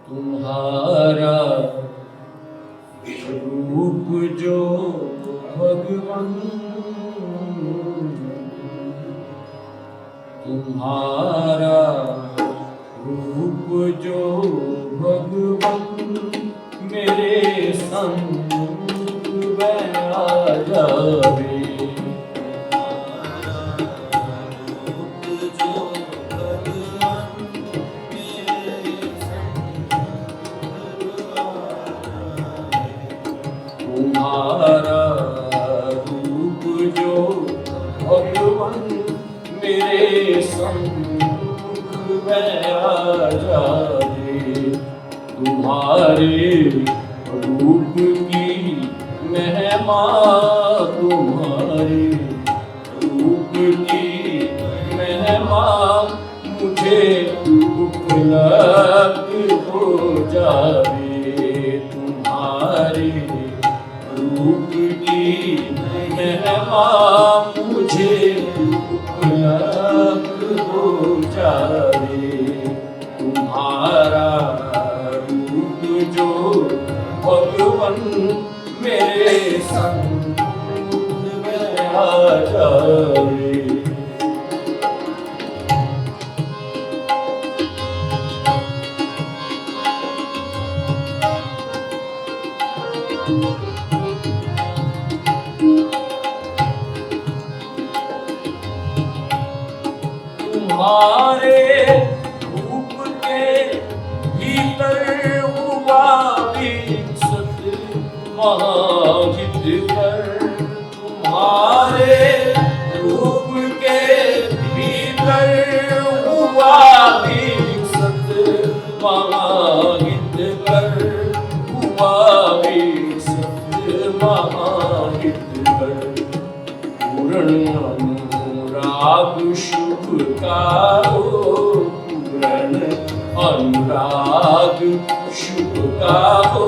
तुम्हारा रूप जो भगवान, तुम्हारा रूप जो भगवान मेरे संग में आ जावे। तुम्हारा रूप जो भगवान मेरे सम्मुख में आ जाए। तुम्हारे रूप की महिमा, तुम्हारे रूप की महिमा मुझे उपलब्ध हो जाए। तुम्हारे रूप की महिमा मुझे उपलब्ध हो जाए। तुम्हारा रूप जो भगवान मेरे सम्मुख में आ जाए। तुम्हारे रूप के भीतर हुआ विकसित महाहित कर। तुम्हारे रूप के भीतर हुआ विकसित महाहित कर, हुआ विकसित महाहित कर। पूर्ण अनुराग शुभ का हो, पूर्ण अनुराग शुभ का हो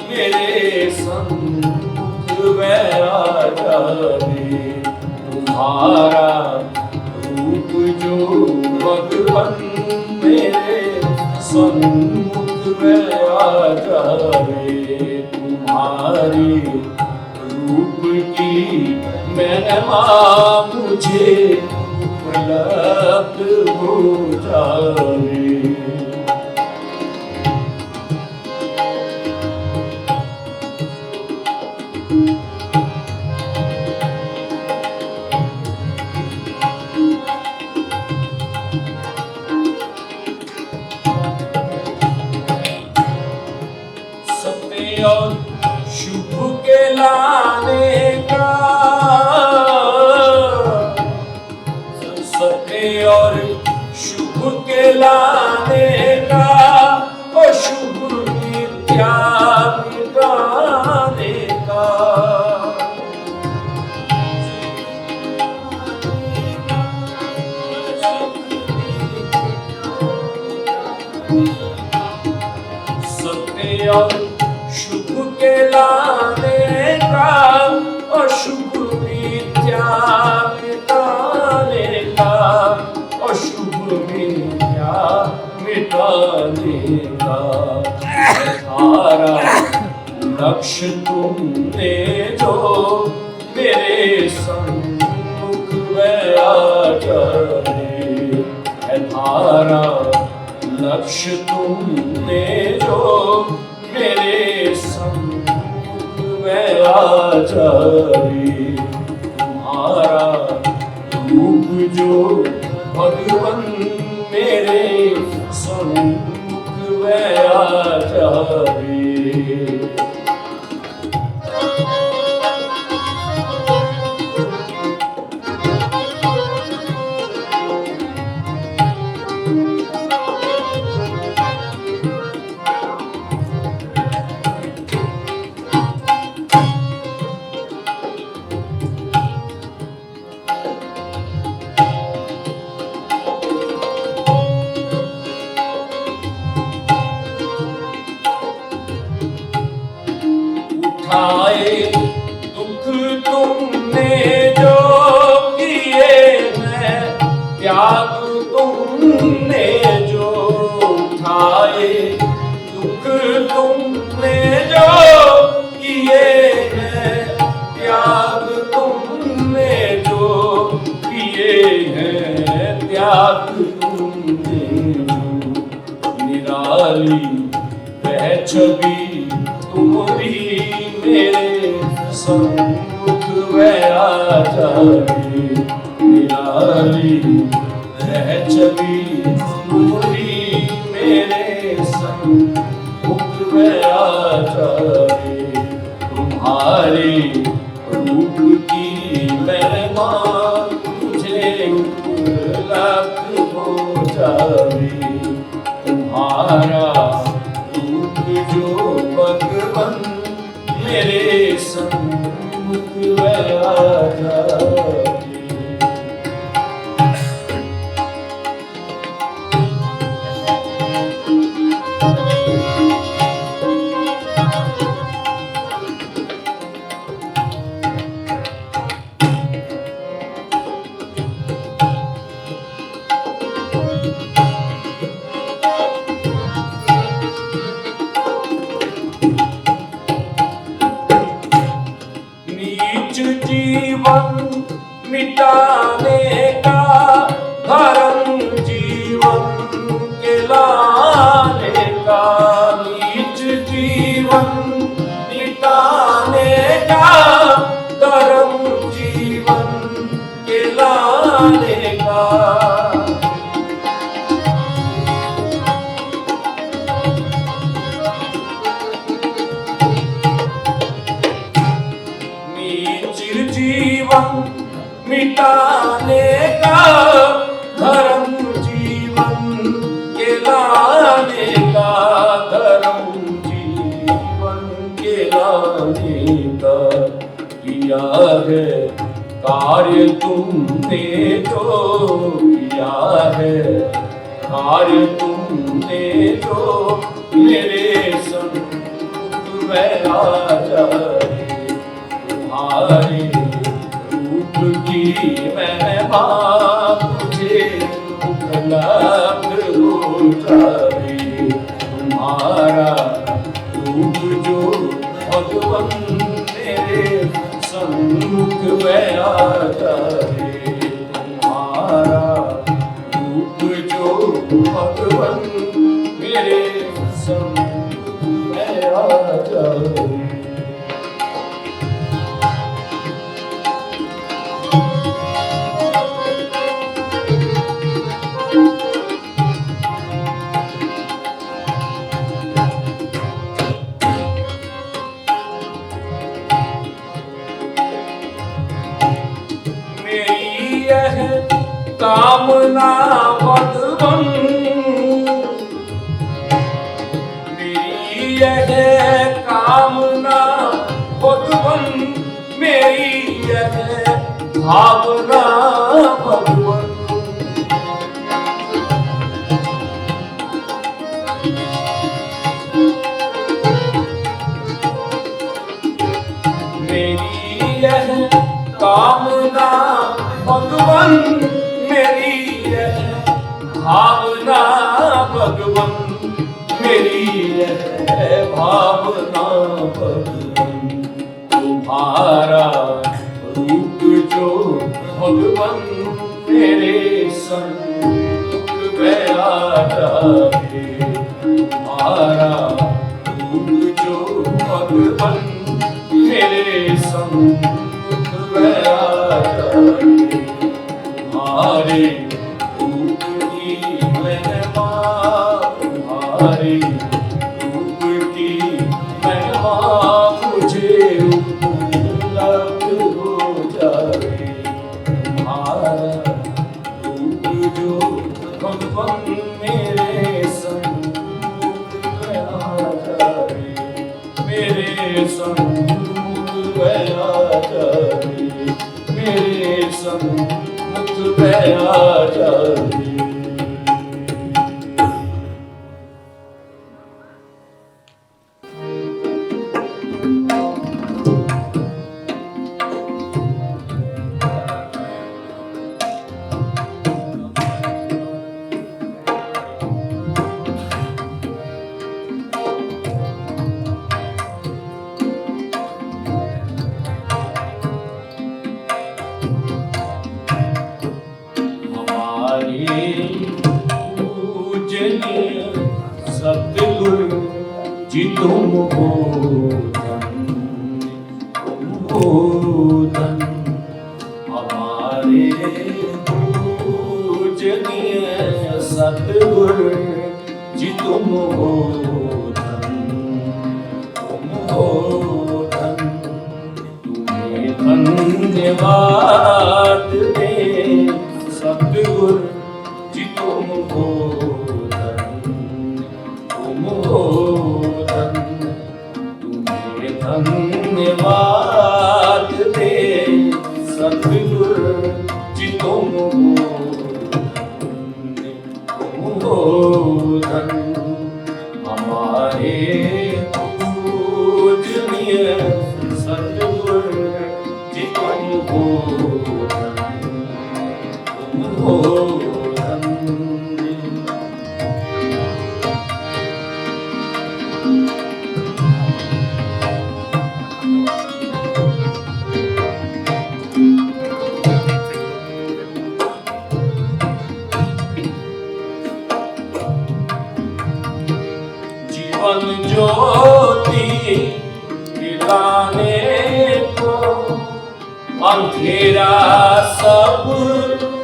मेरे सम्मुख में आ जाए। तुम्हारा रूप जो भगवान मेरे सम्मुख में आ जाए। तुम्हारी रूप की महिमा मुझे उपलब्ध हो जाए। सत्य और शुभ के लाने का, सत्य और शुभ के लाने का, अशुभ मिथ्या मिटाने का। सत्य और शुभ के लाने का, अशुभ मिथ्या मिटाने का, अशुभ मिथ्या मिटाने का। तुम्हारा लक्ष्य तुमने जो मेरे सम्मुख में आ जाए। तुम्हारा लक्ष्य तुमने जो मेरे सम्मुख में आ जाए। तुम्हारा रूप जो भगवान मेरे सम्मुख में आ जाए। उठाए दुख तुमने जो किए हैं, त्याग तुमने जो उठाए तुमने जो किए हैं, त्याग तुमने जो किए हैं, त्याग तुमने जो, निराली वह छवि तुम्हारी मेरे सम्मुख वह आ जाए, निराली वह छवि तुम्हारी मेरे सम्मुख वह आ जाए, तुम्हारे रूप की महिमा मुझे उपलब्ध हो जाए, तुम्हारा रूप जो भगवन मेरे सम्मुख वह आ जाए। जीवन मिटाने का धर्म जीवन के लाने का, नीच जीवन मिटाने का धर्म जीवन के लाने का, जीवन मिटाने का धर्म जीवन के लाने का, धर्म जीवन के लाने का, किया है कार्य तुमने जो किया है, कार्य तुमने जो मेरे सम्मुख वह आ जाए, तुम्हारे रूप की महिमा मुझे उपलब्ध हो जाए, तुम्हारा रूप जो भगवन मेरे सम्मुख वह आ जाए, तुम्हारा रूप जो भगवन मेरे सम्मुख वह आ जाए। कामना भगवन मेरी यह कामना भगवन, मेरी यह भावना भगवन, मेरी यह कामना भगवन, मेरी यह भावना भगवन, मेरी यह भावना भगवन, तुम्हारा रूप जो भगवन मेरे सम्मुख वह आ जाए, तुम्हारा रूप जो भगवन मेरे सम्मुख वह आ जाए, तुम्हारे रूप की महिमा, तुम्हारे रूप की महिमा मुझे उपलब्ध हो जाए, तुम्हारा रूप जो भगवन मेरे सम्मुख आ जाए, मेरे सम्मुख आ जाए, मेरे सम्मुख आ जाए। पूजनीय सतगुरु जी तुम हो धन्य हमारे पूजनीय सतगुरु जी तुम हो धन्य तुम्हें धन्यवाद दे सतगुरु जी तुम हो धन्य तुम्हें धन्यवाद दे सतगुरु जी तुम हो धन्य हमारे पूजनीय सतगुरु जी तुम हो धन्य। जीवन ज्योति दिलाने को अंधेरा सब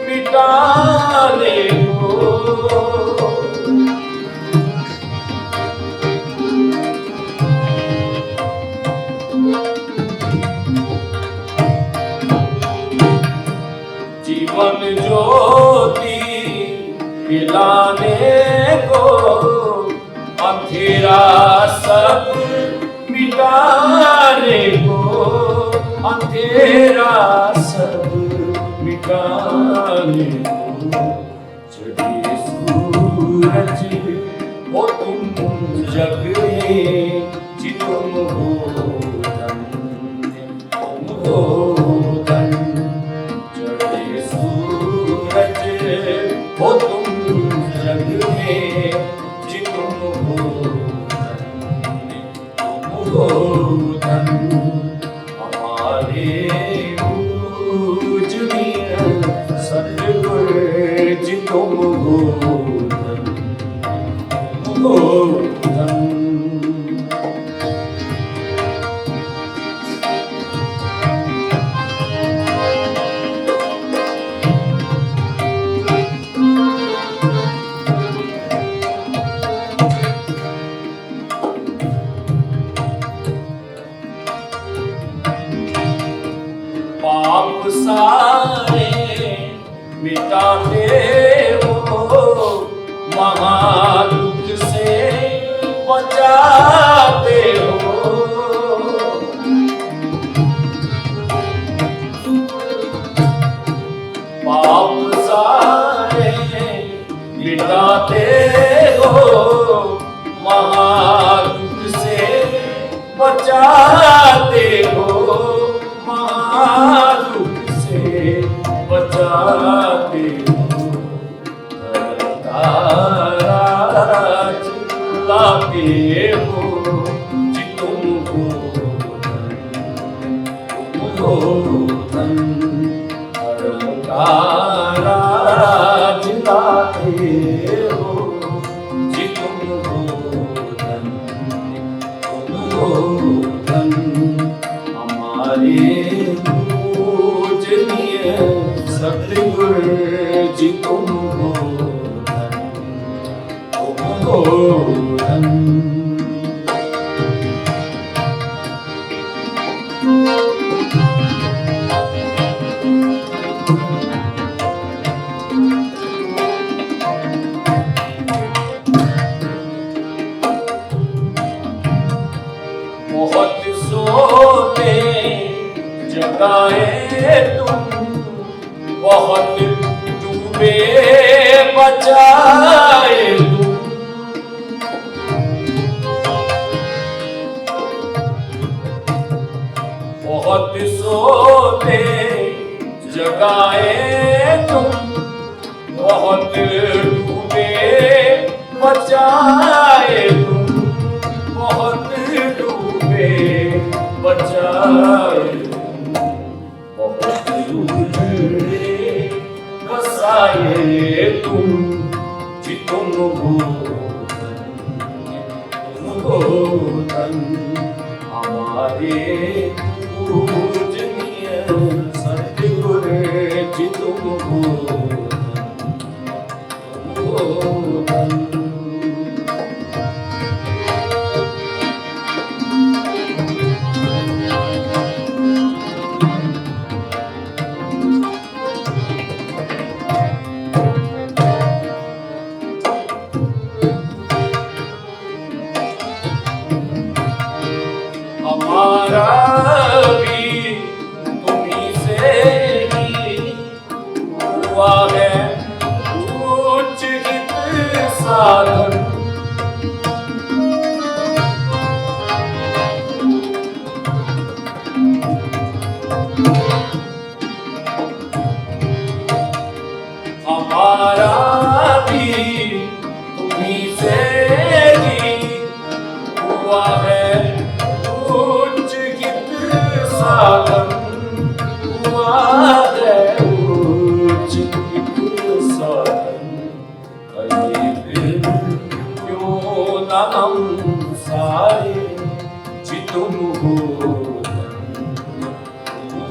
मिटाने को जीवन ज्योति दिलाने को अंधेरा सब मिटाने को अंधेरा सब मिटाने को चढ़े सूरज हो तुम जग में जी तुम हो धन्य चढ़े सूरज हो तुम जग में जी तुम हो धन्य हमारे पूजनीय सतगुरु जी तुम हो धन्य। पाप सारे मिटाते हो महादुख से बचाते हो पाप सारे मिटाते हो महादुख से बचाते हो महादुख से बचाते हो राज लाते हो जी तुम हो धन्य राज लाते हो जी तुम हो धन्य हमारे पूजनीय सतगुरु जी तुम हो धन्य। बहुत सोते जगाए तुम बहुत डूबे बचाए तुम बहुत सोते जगाए तुम बहुत डूबे बचाए तुम बहुत डूबे बचाए तुम हो धन्य हमारे पूजनीय सद्गुरु जी तुम हो धन्य। हमारा भी तुम्हीं से ही हुआ है उच्च हित साधन। हमारा भी तुम्हीं से ही हुआ है उच्च हित साधन। हुआ है उच्च हित साधन। कहीं फिर क्यों न हम सारे जी तुम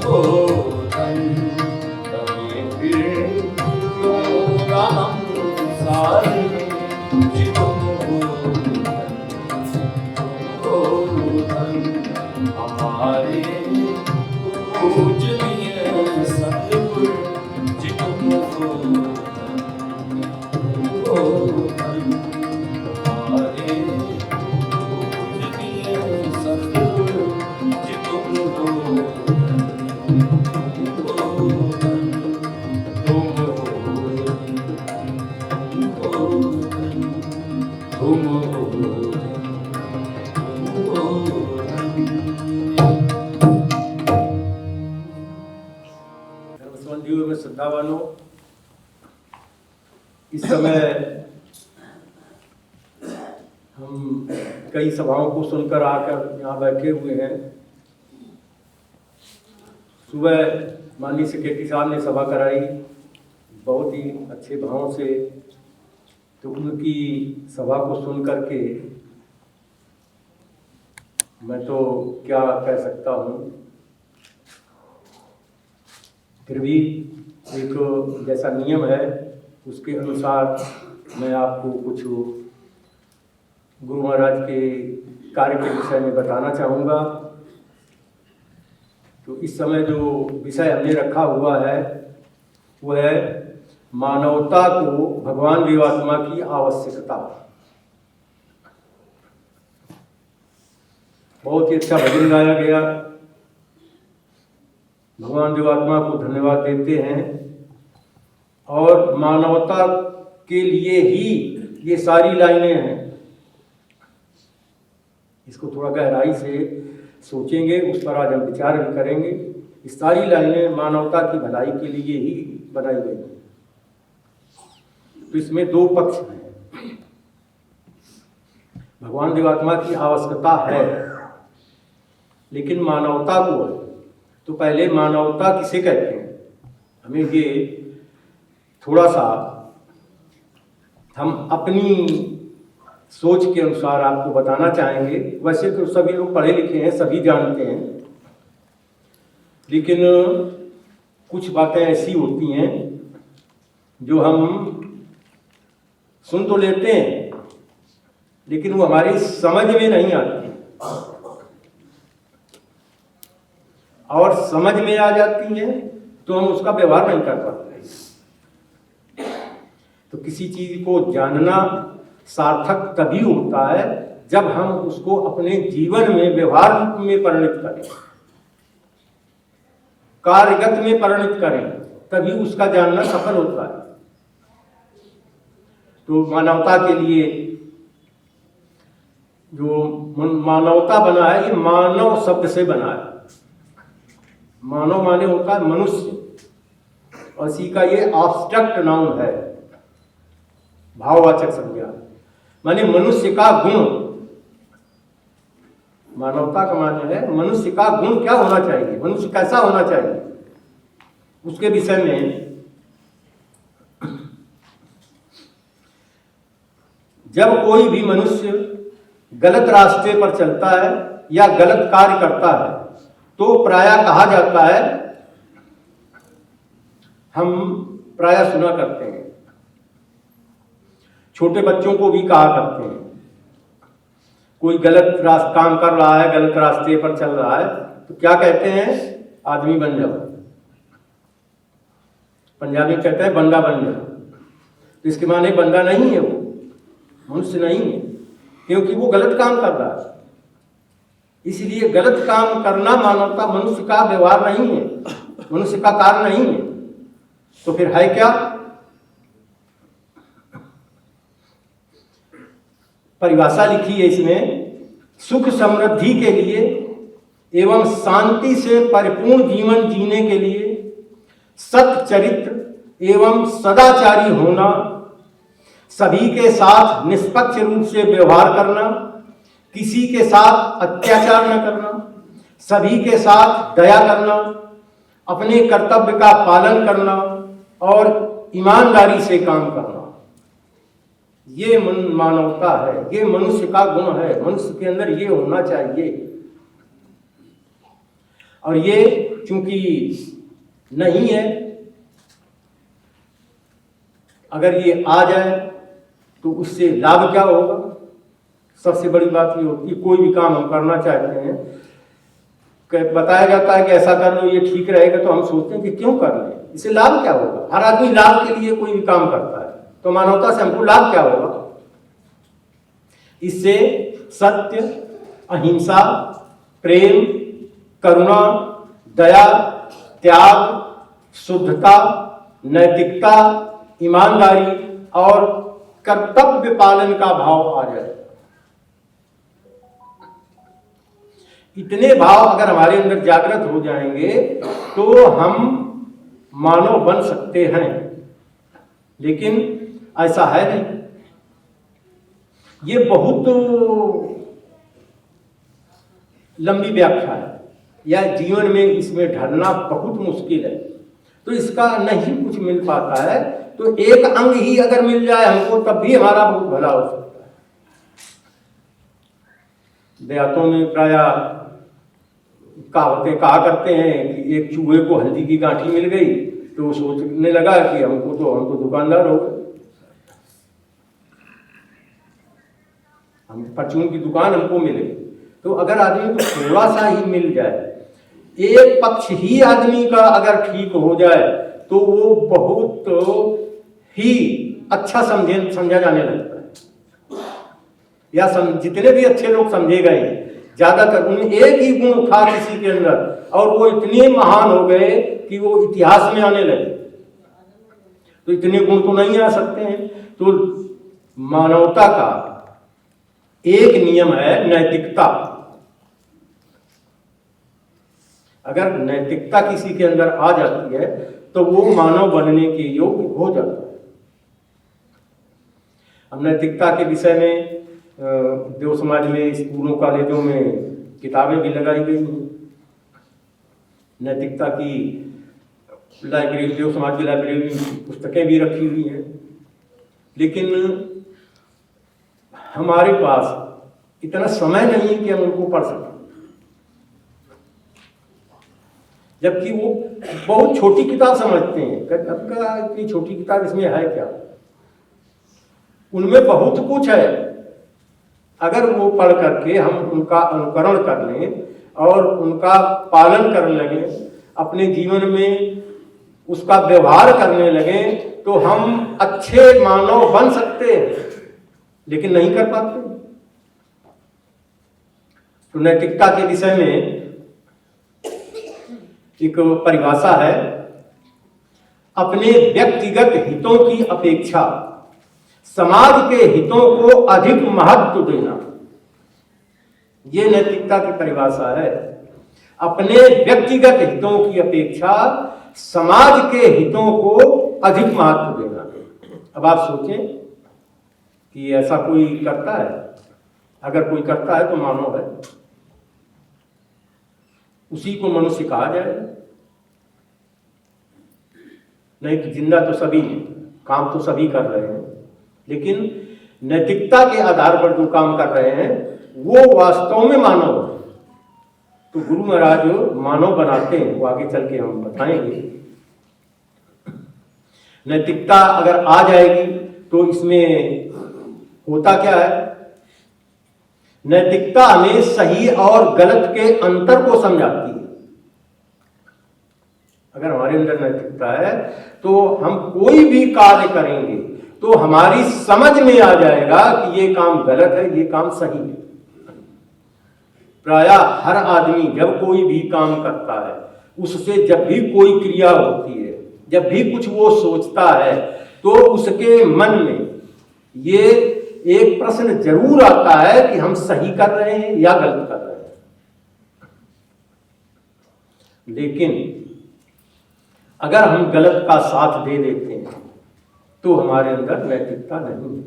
हो धन्य। कहीं फिर क्यों न हम सारे जी तुम हो धन्य हमारे पूजनीय सद्गुरु जी तुम हो धन्य हमारे पूजनीय सद्गुरु जी तुम हो में श्रद्धावानों, इस समय हम कई सभाओं को सुनकर आकर यहाँ बैठे हुए हैं। सुबह माननीय सेक्रेटरी साहब ने सभा कराई बहुत ही अच्छे भाव से, तो उनकी सभा को सुन करके मैं तो क्या कह सकता हूँ, फिर भी एक जैसा नियम है उसके अनुसार मैं आपको कुछ गुरु महाराज के कार्य के विषय में बताना चाहूँगा। तो इस समय जो विषय हमने रखा हुआ है वो है मानवता को भगवान देवात्मा की आवश्यकता। बहुत ही अच्छा भजन गाया गया। भगवान देवात्मा को धन्यवाद देते हैं और मानवता के लिए ही ये सारी लाइनें हैं। इसको थोड़ा गहराई से सोचेंगे, उस पर आज हम विचार भी करेंगे। ये सारी लाइनें मानवता की भलाई के लिए ही बनाई गई हैं। तो इसमें दो पक्ष हैं। भगवान देवात्मा की आवश्यकता है, लेकिन मानवता को है। तो पहले मानवता किसे कहते हैं, हमें ये थोड़ा सा हम अपनी सोच के अनुसार आपको बताना चाहेंगे। वैसे तो सभी लोग पढ़े लिखे हैं, सभी जानते हैं, लेकिन कुछ बातें ऐसी होती हैं जो हम सुन तो लेते हैं लेकिन वो हमारी समझ में नहीं आती, और समझ में आ जाती हैं तो हम उसका व्यवहार नहीं कर पाते। तो किसी चीज को जानना सार्थक तभी होता है जब हम उसको अपने जीवन में व्यवहार में परिणत करें, कार्यगत में परिणत करें, तभी उसका जानना सफल होता है। तो मानवता के लिए जो मानवता बना है, ये मानव शब्द से बना है। मानव माने होता है मनुष्य, और इसी का ये एब्स्ट्रैक्ट नाउन है, भाववाचक संज्ञा, माने मनुष्य का गुण। मानवता का माने है मनुष्य का गुण क्या होना चाहिए, मनुष्य कैसा होना चाहिए, उसके विषय में जब कोई भी मनुष्य गलत रास्ते पर चलता है या गलत कार्य करता है तो प्रायः कहा जाता है, हम प्रायः सुना करते हैं, छोटे बच्चों को भी कहा करते हैं, कोई गलत काम कर रहा है, गलत रास्ते पर चल रहा है तो क्या कहते हैं, आदमी बन जाओ। पंजाबी कहते हैं बंदा बन जाओ। तो इसके माने बंदा नहीं है, वो मनुष्य नहीं है, क्योंकि वो गलत काम कर रहा है। इसलिए गलत काम करना मानवता मनुष्य का व्यवहार नहीं है, मनुष्य का कार्य नहीं है। तो फिर है क्या? परिभाषा लिखी है इसमें, सुख समृद्धि के लिए एवं शांति से परिपूर्ण जीवन जीने के लिए सच्चरित्र एवं सदाचारी होना, सभी के साथ निष्पक्ष रूप से व्यवहार करना, किसी के साथ अत्याचार न करना, सभी के साथ दया करना, अपने कर्तव्य का पालन करना और ईमानदारी से काम करना, ये मानवता है, ये मनुष्य का गुण है। मनुष्य के अंदर ये होना चाहिए। और ये चूंकि नहीं है, अगर ये आ जाए तो उससे लाभ क्या होगा? सबसे बड़ी बात ये होती है, कोई भी काम हम करना चाहते हैं, बताया जाता है कि ऐसा कर लो, ये ठीक रहेगा, तो हम सोचते हैं कि क्यों कर लें, इससे लाभ क्या होगा? हर आदमी लाभ के लिए कोई भी काम करता है, तो मानवता से हमको लाभ क्या होगा? इससे सत्य, अहिंसा, प्रेम, करुणा, दया, त्याग, शुद्धता, नैतिकता, ईमानदारी और कर्तव्य पालन का भाव आ जाए। इतने भाव अगर हमारे अंदर जागृत हो जाएंगे तो हम मानव बन सकते हैं, लेकिन ऐसा है नहीं। ये बहुत लंबी व्याख्या है, या जीवन में इसमें ढलना बहुत मुश्किल है, तो इसका नहीं कुछ मिल पाता है। तो एक अंग ही अगर मिल जाए हमको, तब भी हमारा बहुत भला हो सकता है। देहातों में प्रायः कहावतें कहा करते हैं कि एक चूहे को हल्दी की गांठी मिल गई तो वो सोचने लगा कि हम तो दुकानदार हो गए, हम परचून की दुकान हमको मिले। तो अगर आदमी को थोड़ा सा ही मिल जाए, एक पक्ष ही आदमी का अगर ठीक हो जाए, तो वो बहुत ही अच्छा समझा जाने लगता है। या जितने भी अच्छे लोग समझे गए ज्यादातर, उनमें एक ही गुण था किसी के अंदर, और वो इतने महान हो गए कि वो इतिहास में आने लगे। तो इतने गुण तो नहीं आ सकते हैं। तो मानवता का एक नियम है नैतिकता। अगर नैतिकता किसी के अंदर आ जाती है तो वो मानव बनने के योग्य हो जाता है। अब नैतिकता के विषय में देव समाज में स्कूलों कॉलेजों में किताबें भी लगाई गई हैं। नैतिकता की लाइब्रेरी, देव समाज की लाइब्रेरी में पुस्तकें भी रखी हुई हैं, लेकिन हमारे पास इतना समय नहीं है कि हम उनको पढ़ सकें। जबकि वो बहुत छोटी किताब समझते हैं, अब का इतनी छोटी किताब, इसमें है क्या? उनमें बहुत कुछ है। अगर वो पढ़ करके हम उनका अनुकरण कर लें और उनका पालन करने लगे, अपने जीवन में उसका व्यवहार करने लगे, तो हम अच्छे मानव बन सकते हैं, लेकिन नहीं कर पाते। तो नैतिकता के विषय में एक परिभाषा है, अपने व्यक्तिगत हितों की अपेक्षा समाज के हितों को अधिक महत्व देना। यह नैतिकता की परिभाषा है, अपने व्यक्तिगत हितों की अपेक्षा समाज के हितों को अधिक महत्व देना। अब आप सोचें कि ऐसा कोई करता है? अगर कोई करता है तो मानव है, उसी को मनुष्य कहा जाए। नहीं तो जिंदा तो सभी, काम तो सभी कर रहे हैं, लेकिन नैतिकता के आधार पर जो काम कर रहे हैं वो वास्तव में मानव है। तो गुरु महाराज जो मानव बनाते हैं वो आगे चल के हम बताएंगे। नैतिकता अगर आ जाएगी तो इसमें होता क्या है, नैतिकता हमें सही और गलत के अंतर को समझाती है। अगर हमारे अंदर नैतिकता है तो हम कोई भी कार्य करेंगे तो हमारी समझ में आ जाएगा कि ये काम गलत है, ये काम सही है। प्रायः हर आदमी जब कोई भी काम करता है, उससे जब भी कोई क्रिया होती है, जब भी कुछ वो सोचता है, तो उसके मन में ये एक प्रश्न जरूर आता है कि हम सही कर रहे हैं या गलत कर रहे हैं। लेकिन अगर हम गलत का साथ दे देते हैं तो हमारे अंदर नैतिकता नहीं है।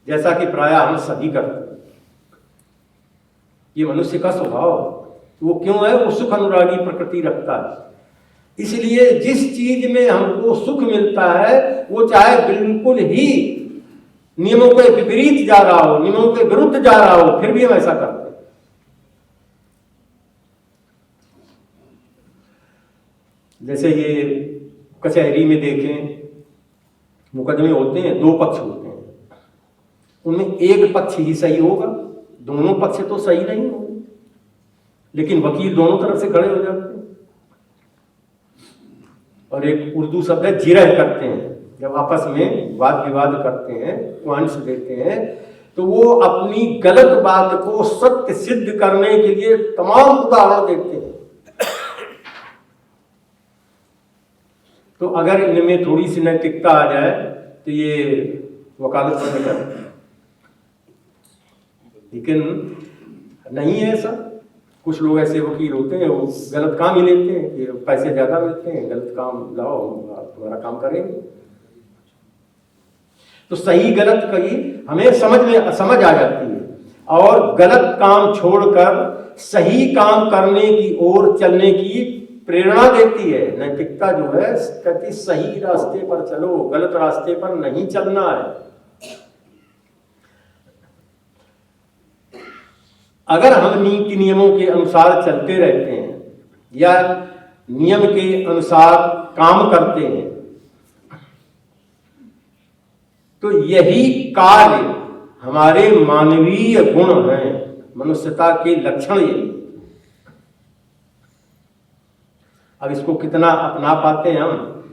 जैसा कि प्रायः हम सही करते हैं, ये मनुष्य का स्वभाव है। वो क्यों है, वो सुख अनुरागी प्रकृति रखता है। इसलिए जिस चीज में हमको सुख मिलता है वो चाहे बिल्कुल ही नियमों के विपरीत जा रहा हो, नियमों के विरुद्ध जा रहा हो, फिर भी हम ऐसा करते हैं। जैसे ये कचहरी में देखें, मुकदमे होते हैं, दो पक्ष होते हैं, उनमें एक पक्ष ही सही होगा, दोनों पक्ष तो सही नहीं होंगे, लेकिन वकील दोनों तरफ से खड़े हो जाते हैं। और एक उर्दू शब्द है जिरह करते हैं, जब आपस में वाद विवाद करते हैं, पॉइंट्स देते हैं, तो वो अपनी गलत बात को सत्य सिद्ध करने के लिए तमाम उदाहरण देते हैं। तो अगर इनमें थोड़ी सी नैतिकता आ जाए तो ये वकालत बंद कर, लेकिन नहीं है ऐसा। कुछ लोग ऐसे वकील होते हैं, वो गलत काम ही लेते हैं कि पैसे ज्यादा मिलते हैं, गलत काम लाओ, तुम्हारा काम करेंगे। तो सही गलत कहीं हमें समझ आ जाती है, और गलत काम छोड़कर सही काम करने की ओर चलने की प्रेरणा देती है। नैतिकता जो है कहती सही रास्ते पर चलो, गलत रास्ते पर नहीं चलना है। अगर हम नीति नियमों के अनुसार चलते रहते हैं या नियम के अनुसार काम करते हैं तो यही कार्य हमारे मानवीय गुण हैं, मनुष्यता के लक्षण यही। अब इसको कितना अपना पाते हैं हम,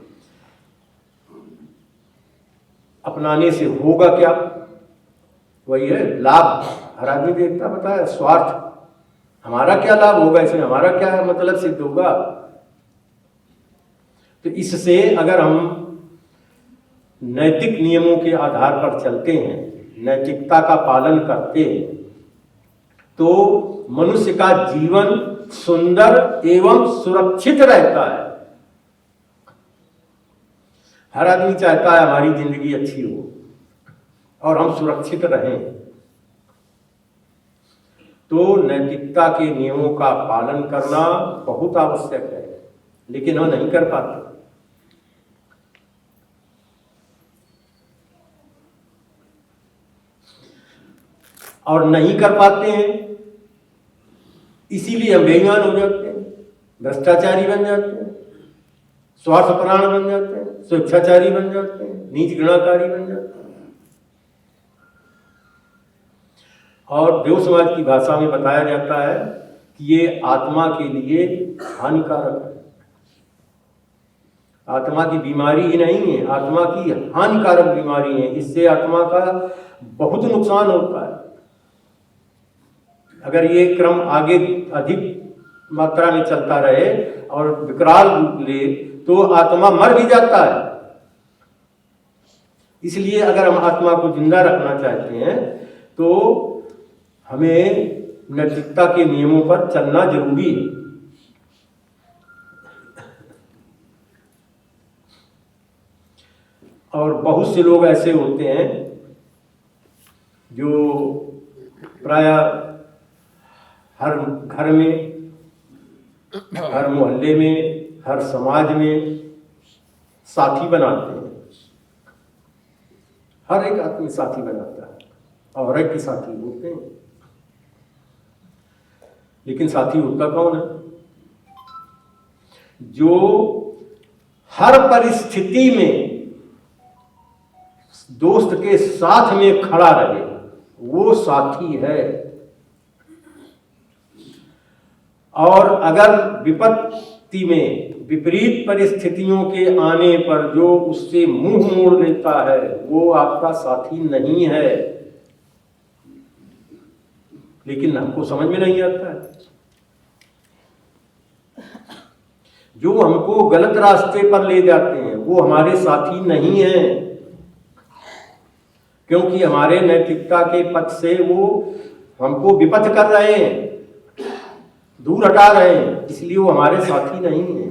अपनाने से होगा क्या, वही है लाभ। हर आदमी देखता बताया स्वार्थ, हमारा क्या लाभ होगा इसमें, हमारा क्या मतलब सिद्ध होगा। तो इससे अगर हम नैतिक नियमों के आधार पर चलते हैं, नैतिकता का पालन करते हैं, तो मनुष्य का जीवन सुंदर एवं सुरक्षित रहता है। हर आदमी चाहता है हमारी जिंदगी अच्छी हो और हम सुरक्षित रहें। तो नैतिकता के नियमों का पालन करना बहुत आवश्यक है, लेकिन हम नहीं कर पाते। और नहीं कर पाते हैं इसीलिए हम बेईमान हो जाते हैं, भ्रष्टाचारी बन जाते हैं, स्वार्थपरायण बन जाते हैं, स्वेच्छाचारी बन जाते हैं, नीच घृणाकारी बन जाते हैं। और देव समाज की भाषा में बताया जाता है कि ये आत्मा के लिए हानिकारक है। आत्मा की बीमारी ही नहीं है, आत्मा की हानिकारक बीमारी है। इससे आत्मा का बहुत नुकसान होता है। अगर ये क्रम आगे अधिक मात्रा में चलता रहे और विकराल रूप ले तो आत्मा मर भी जाता है। इसलिए अगर हम आत्मा को जिंदा रखना चाहते हैं तो हमें नैतिकता के नियमों पर चलना जरूरी है। और बहुत से लोग ऐसे होते हैं जो प्रायः हर घर में, हर मोहल्ले में, हर समाज में साथी बनाते हैं। हर एक आदमी साथी बनाता है और हर एक के साथी होते हैं, लेकिन साथी होता कौन है? जो हर परिस्थिति में दोस्त के साथ में खड़ा रहे, वो साथी है। और अगर विपत्ति में विपरीत परिस्थितियों के आने पर जो उससे मुंह मोड़ लेता है, वो आपका साथी नहीं है। लेकिन हमको समझ में नहीं आता है। जो हमको गलत रास्ते पर ले जाते हैं वो हमारे साथी नहीं हैं, क्योंकि हमारे नैतिकता के पथ से वो हमको विपथ कर रहे हैं, दूर हटा रहे हैं, इसलिए वो हमारे साथी नहीं हैं।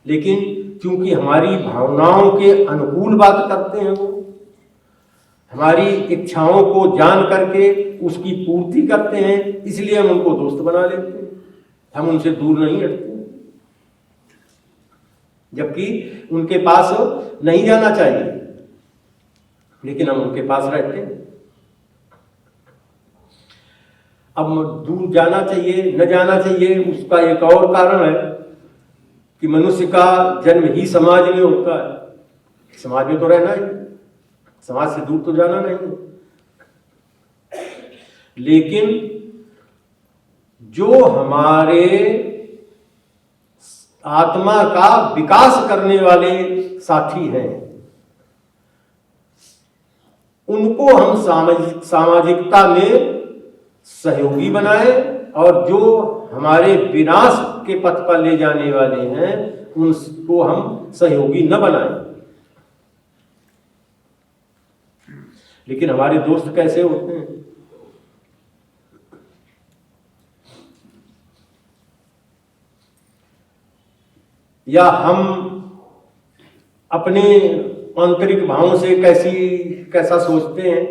लेकिन क्योंकि हमारी भावनाओं के अनुकूल बात करते हैं, वो हमारी इच्छाओं को जान करके उसकी पूर्ति करते हैं, इसलिए हम उनको दोस्त बना लेते हैं, हम उनसे दूर नहीं हटते, जबकि उनके पास नहीं जाना चाहिए, लेकिन हम उनके पास रहते हैं। अब दूर जाना चाहिए न जाना चाहिए, उसका एक और कारण है कि मनुष्य का जन्म ही समाज में होता है। समाज में तो रहना ही, समाज से दूर तो जाना नहीं। लेकिन जो हमारे आत्मा का विकास करने वाले साथी हैं, उनको हम सामाजिकता में सहयोगी बनाए, और जो हमारे विनाश के पथ पर ले जाने वाले हैं उनको हम सहयोगी न बनाएं। लेकिन हमारे दोस्त कैसे होते हैं? या हम अपने आंतरिक भावों से कैसा सोचते हैं?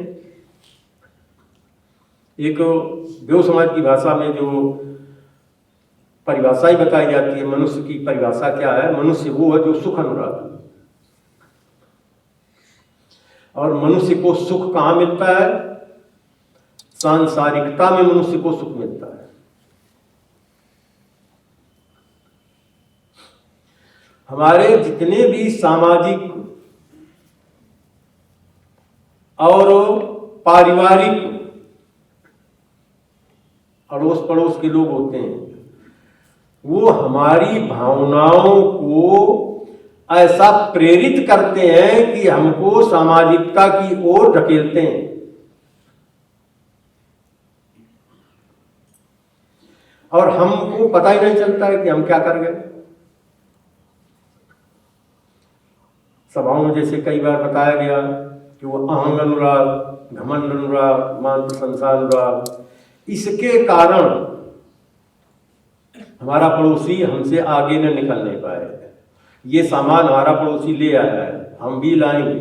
एक देव समाज की भाषा में जो परिभाषा ही बताई जाती है, मनुष्य की परिभाषा क्या है? मनुष्य वो है जो सुख अनुरागी। और मनुष्य को सुख कहाँ मिलता है? सांसारिकता में मनुष्य को सुख मिलता है। हमारे जितने भी सामाजिक और पारिवारिक अड़ोस पड़ोस के लोग होते हैं, वो हमारी भावनाओं को ऐसा प्रेरित करते हैं कि हमको सामाजिकता की ओर धकेलते हैं। और हमको पता ही नहीं चलता है कि हम क्या कर गए। सभाओं में जैसे कई बार बताया गया कि वो अहंग अनुराग, घमंड अनुराग, मान प्रशंसा अनुराग, इसके कारण हमारा पड़ोसी हमसे आगे न निकलने पाए। ये सामान हमारा पड़ोसी ले आया है, हम भी लाएंगे,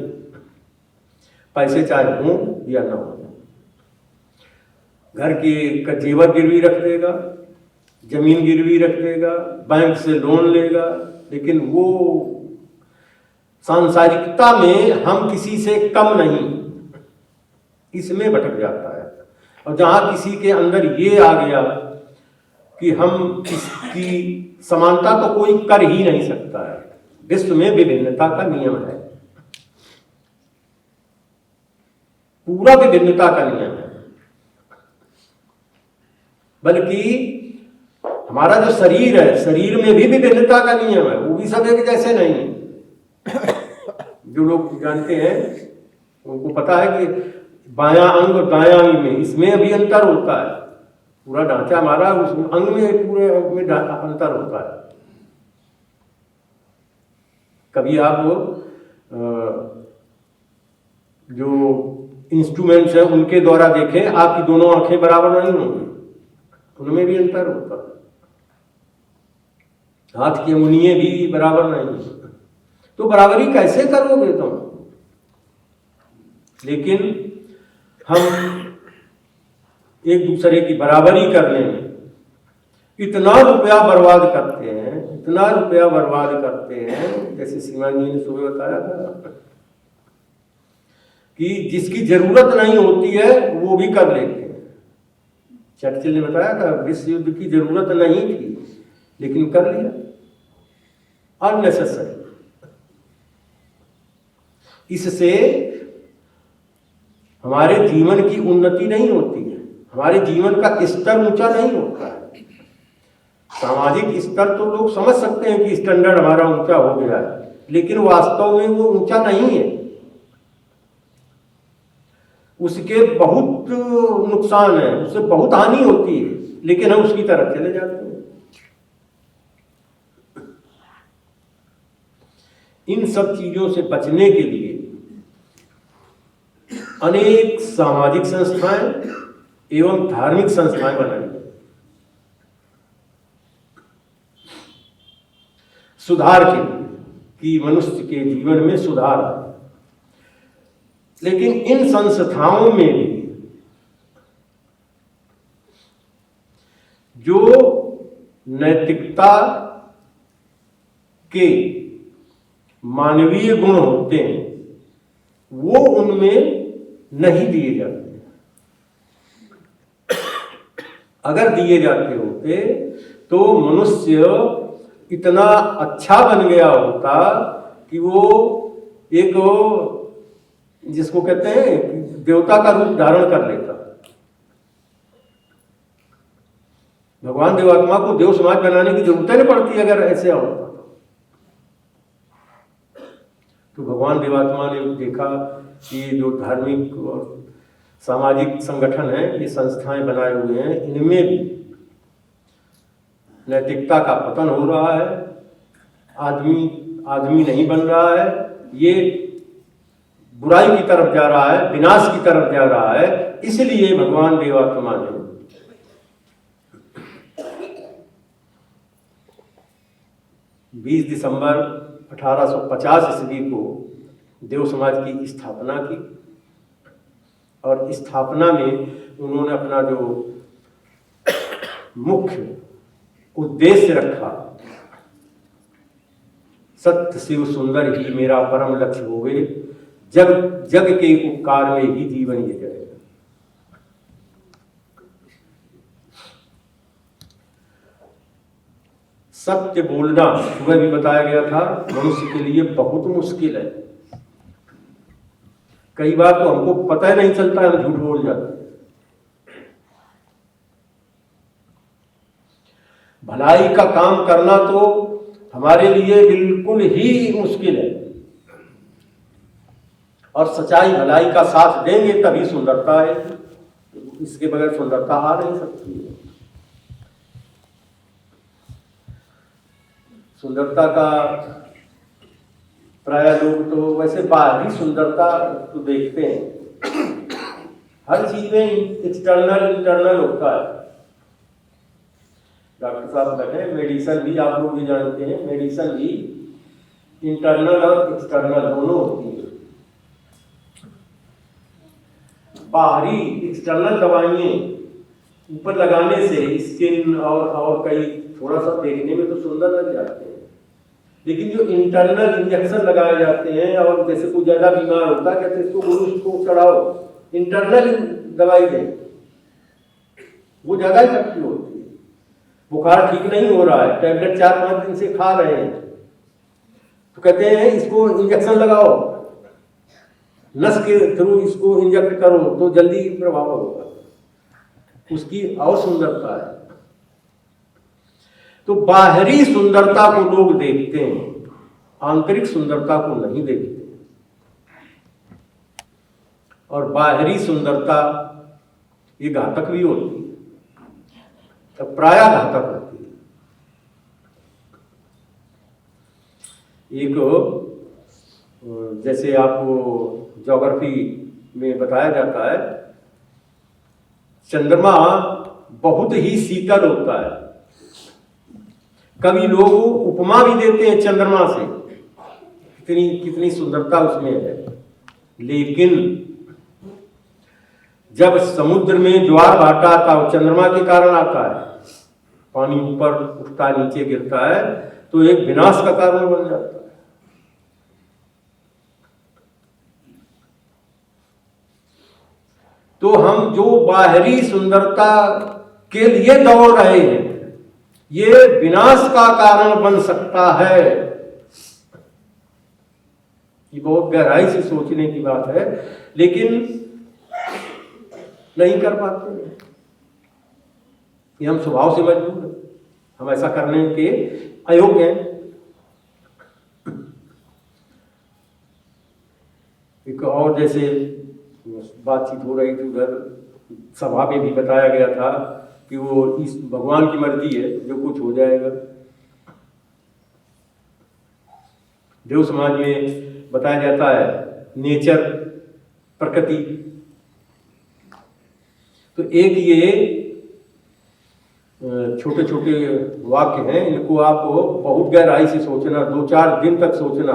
पैसे चाहे हों या ना हो। घर के जेवर गिरवी रख देगा, जमीन गिरवी रख देगा, बैंक से लोन लेगा, लेकिन वो सांसारिकता में हम किसी से कम नहीं, इसमें भटक जाता है। और जहां किसी के अंदर ये आ गया कि हम इसकी समानता तो कोई कर ही नहीं सकता है, विश्व में विभिन्नता का नियम है, पूरा विभिन्नता का नियम है। बल्कि हमारा जो शरीर है, शरीर में भी विभिन्नता का नियम है, वो भी सब एक जैसे नहीं है। जो लोग जानते हैं उनको पता है कि बायां अंग और दायां अंग में इसमें भी अंतर होता है। पूरा ढांचा हमारा उस अंग में, पूरे अंग में अंतर होता है। कभी आप जो इंस्ट्रूमेंट्स हैं उनके द्वारा देखें, आपकी दोनों आंखें बराबर नहीं होंगी, उनमें भी अंतर होता है। हाथ की अंगुलियां भी बराबर नहीं, तो बराबरी कैसे करोगे तुम? लेकिन हम एक दूसरे की बराबरी करने में इतना रुपया बर्बाद करते हैं, इतना रुपया बर्बाद करते हैं। जैसे श्रीमान जी ने सुबह बताया था, कि जिसकी जरूरत नहीं होती है वो भी कर लेते हैं। चर्चिल ने बताया था विश्व युद्ध की जरूरत नहीं थी लेकिन कर लिया, अननेसेसरी। इससे हमारे जीवन की उन्नति नहीं होती है, हमारे जीवन का स्तर ऊंचा नहीं होता है। सामाजिक स्तर तो लोग समझ सकते हैं कि स्टैंडर्ड हमारा ऊंचा हो गया है, लेकिन वास्तव में वो ऊंचा नहीं है। उसके बहुत नुकसान है, उससे बहुत हानि होती है, लेकिन हम उसकी तरफ चले जाते हैं। इन सब चीजों से बचने के लिए अनेक सामाजिक संस्थाएं एवं धार्मिक संस्थाएं बनाई गई। सुधार के लिए कि मनुष्य के जीवन में सुधार आए। लेकिन इन संस्थाओं में भी जो नैतिकता के मानवीय गुण होते हैं वो उनमें नहीं दिए जाते। अगर दिए जाते होते तो मनुष्य इतना अच्छा बन गया होता कि वो एक जिसको कहते हैं देवता का रूप धारण कर लेता। भगवान देवात्मा को देव समाज बनाने की जरूरत नहीं पड़ती अगर ऐसे होता। तो भगवान देवात्मा ने देखा कि जो धार्मिक और सामाजिक संगठन है, ये संस्थाएं बनाए हुए हैं, इनमें भी नैतिकता का पतन हो रहा है, आदमी नहीं बन रहा है, ये बुराई की तरफ जा रहा है, विनाश की तरफ जा रहा है। इसलिए भगवान देवात्मा ने 20 दिसंबर 1850 ईस्वी को देव समाज की स्थापना की और स्थापना में उन्होंने अपना जो मुख्य उद्देश्य रखा, सत्य शिव सुंदर ही मेरा परम लक्ष्य होवे, जग के उपकार में ही जीवन ये जाएगा। सत्य बोलना सुबह भी बताया गया था मनुष्य के लिए बहुत मुश्किल है। कई बार तो हमको पता ही नहीं चलता है, हम झूठ बोल जाते हैं। भलाई का काम करना तो हमारे लिए बिल्कुल ही मुश्किल है, और सच्चाई भलाई का साथ देंगे तभी सुंदरता है, इसके बगैर सुंदरता आ नहीं सकती है। सुंदरता का प्राय लोग तो वैसे बाहरी सुंदरता तो देखते हैं, हर चीज में एक्सटर्नल इंटरनल होता है। डॉक्टर साहब बैठे, मेडिसिन भी आप लोग भी जानते हैं, मेडिसिन भी इंटरनल और एक्सटर्नल दोनों होती है। बाहरी एक्सटर्नल दवाइयां ऊपर लगाने से स्किन और कई थोड़ा सा देखने में तो सुंदर लग जाते हैं, लेकिन जो इंटरनल इंजेक्शन लगाए जाते हैं, और जैसे कोई ज्यादा बीमार होता है कहते इसको गुरुश को चढ़ाओ, इंटरनल दवाई दें, वो ज्यादा इफेक्टिव होती है। बुखार ठीक नहीं हो रहा है, टैबलेट 4-5 दिन से खा रहे हैं, तो कहते हैं इसको इंजेक्शन लगाओ, नस के थ्रू इसको इंजेक्ट करो तो जल्दी प्रभाव होगा, उसकी और सुंदरता है। तो बाहरी सुंदरता को लोग देखते हैं, आंतरिक सुंदरता को नहीं देखते, और बाहरी सुंदरता ये घातक भी होती है, तो प्राय घातक होती है। एक जैसे आपको ज्योग्राफी में बताया जाता है, चंद्रमा बहुत ही शीतल होता है। कभी लोग उपमा भी देते हैं चंद्रमा से, कितनी सुंदरता उसमें है। लेकिन जब समुद्र में ज्वार भाटा आता है, चंद्रमा के कारण आता है, पानी ऊपर उठता है नीचे गिरता है, तो एक विनाश का कारण बन जाता है। तो हम जो बाहरी सुंदरता के लिए दौड़ रहे हैं ये विनाश का कारण बन सकता है। ये बहुत गहराई से सोचने की बात है, लेकिन नहीं कर पाते। ये हम स्वभाव से मजबूर हैं, हम ऐसा करने के अयोग्य हैं। एक और जैसे बातचीत हो रही थी उधर सभा में भी बताया गया था कि वो इस भगवान की मर्जी है, जो कुछ हो जाएगा। देव समाज में बताया जाता है नेचर, प्रकृति। तो एक ये छोटे छोटे वाक्य हैं, इनको आप बहुत गहराई से सोचना, 2-4 दिन तक सोचना,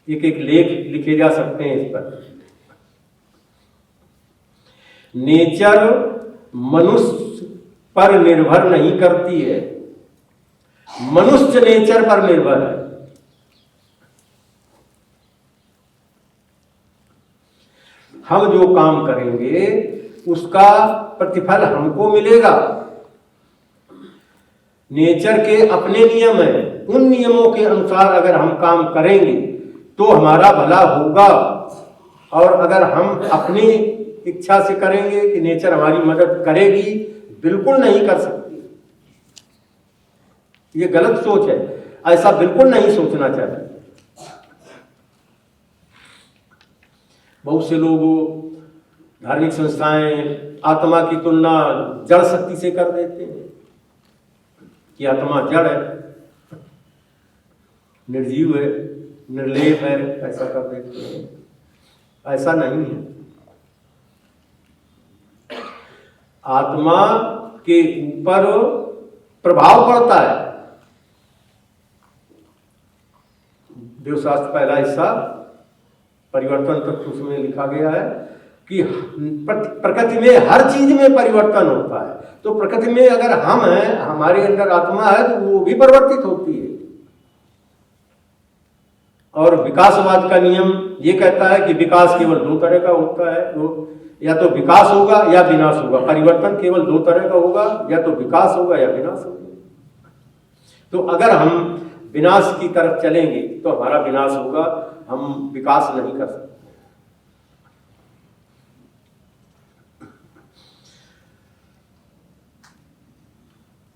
एक एक लेख लिखे जा सकते हैं इस पर। नेचर मनुष्य पर निर्भर नहीं करती है, मनुष्य नेचर पर निर्भर है। हम जो काम करेंगे उसका प्रतिफल हमको मिलेगा। नेचर के अपने नियम हैं, उन नियमों के अनुसार अगर हम काम करेंगे तो हमारा भला होगा। और अगर हम अपनी इच्छा से करेंगे कि नेचर हमारी मदद करेगी, बिल्कुल नहीं कर सकती। ये गलत सोच है, ऐसा बिल्कुल नहीं सोचना चाहिए। बहुत से लोग धार्मिक संस्थाएं आत्मा की तुलना जड़ शक्ति से कर देते हैं कि आत्मा जड़ है, निर्जीव है, निर्लेप है, ऐसा कर देते हैं। ऐसा नहीं है। आत्मा के ऊपर प्रभाव पड़ता है। देवशास्त्र पहला हिस्सा परिवर्तन तत्व, उसमें लिखा गया है कि प्रकृति में हर चीज में परिवर्तन होता है। तो प्रकृति में अगर हम हैं, हमारे अंदर आत्मा है, तो वो भी परिवर्तित होती है। और विकासवाद का नियम ये कहता है कि विकास केवल 2 तरह का होता है, तो या तो विकास होगा या विनाश होगा। परिवर्तन केवल 2 तरह का होगा, या तो विकास होगा या विनाश होगा। तो अगर हम विनाश की तरफ चलेंगे तो हमारा विनाश होगा, हम विकास नहीं कर सकते।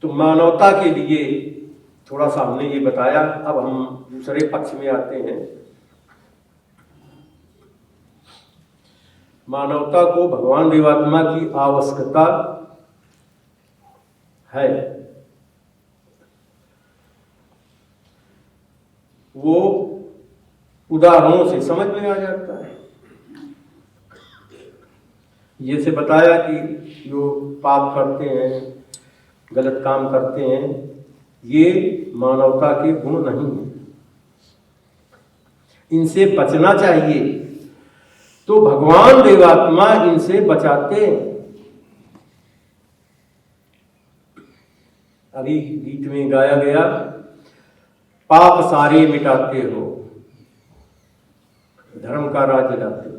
तो मानवता के लिए थोड़ा सा हमने ये बताया। अब हम दूसरे पक्ष में आते हैं। मानवता को भगवान देवात्मा की आवश्यकता है। वो उदाहरणों से समझ में आ जाता है। जैसे बताया कि जो पाप करते हैं, गलत काम करते हैं, ये मानवता के गुण नहीं है, इनसे बचना चाहिए। तो भगवान देवात्मा इनसे बचाते हैं। अभी गीत में गाया गया, पाप सारे मिटाते हो, धर्म का राज लाते हो।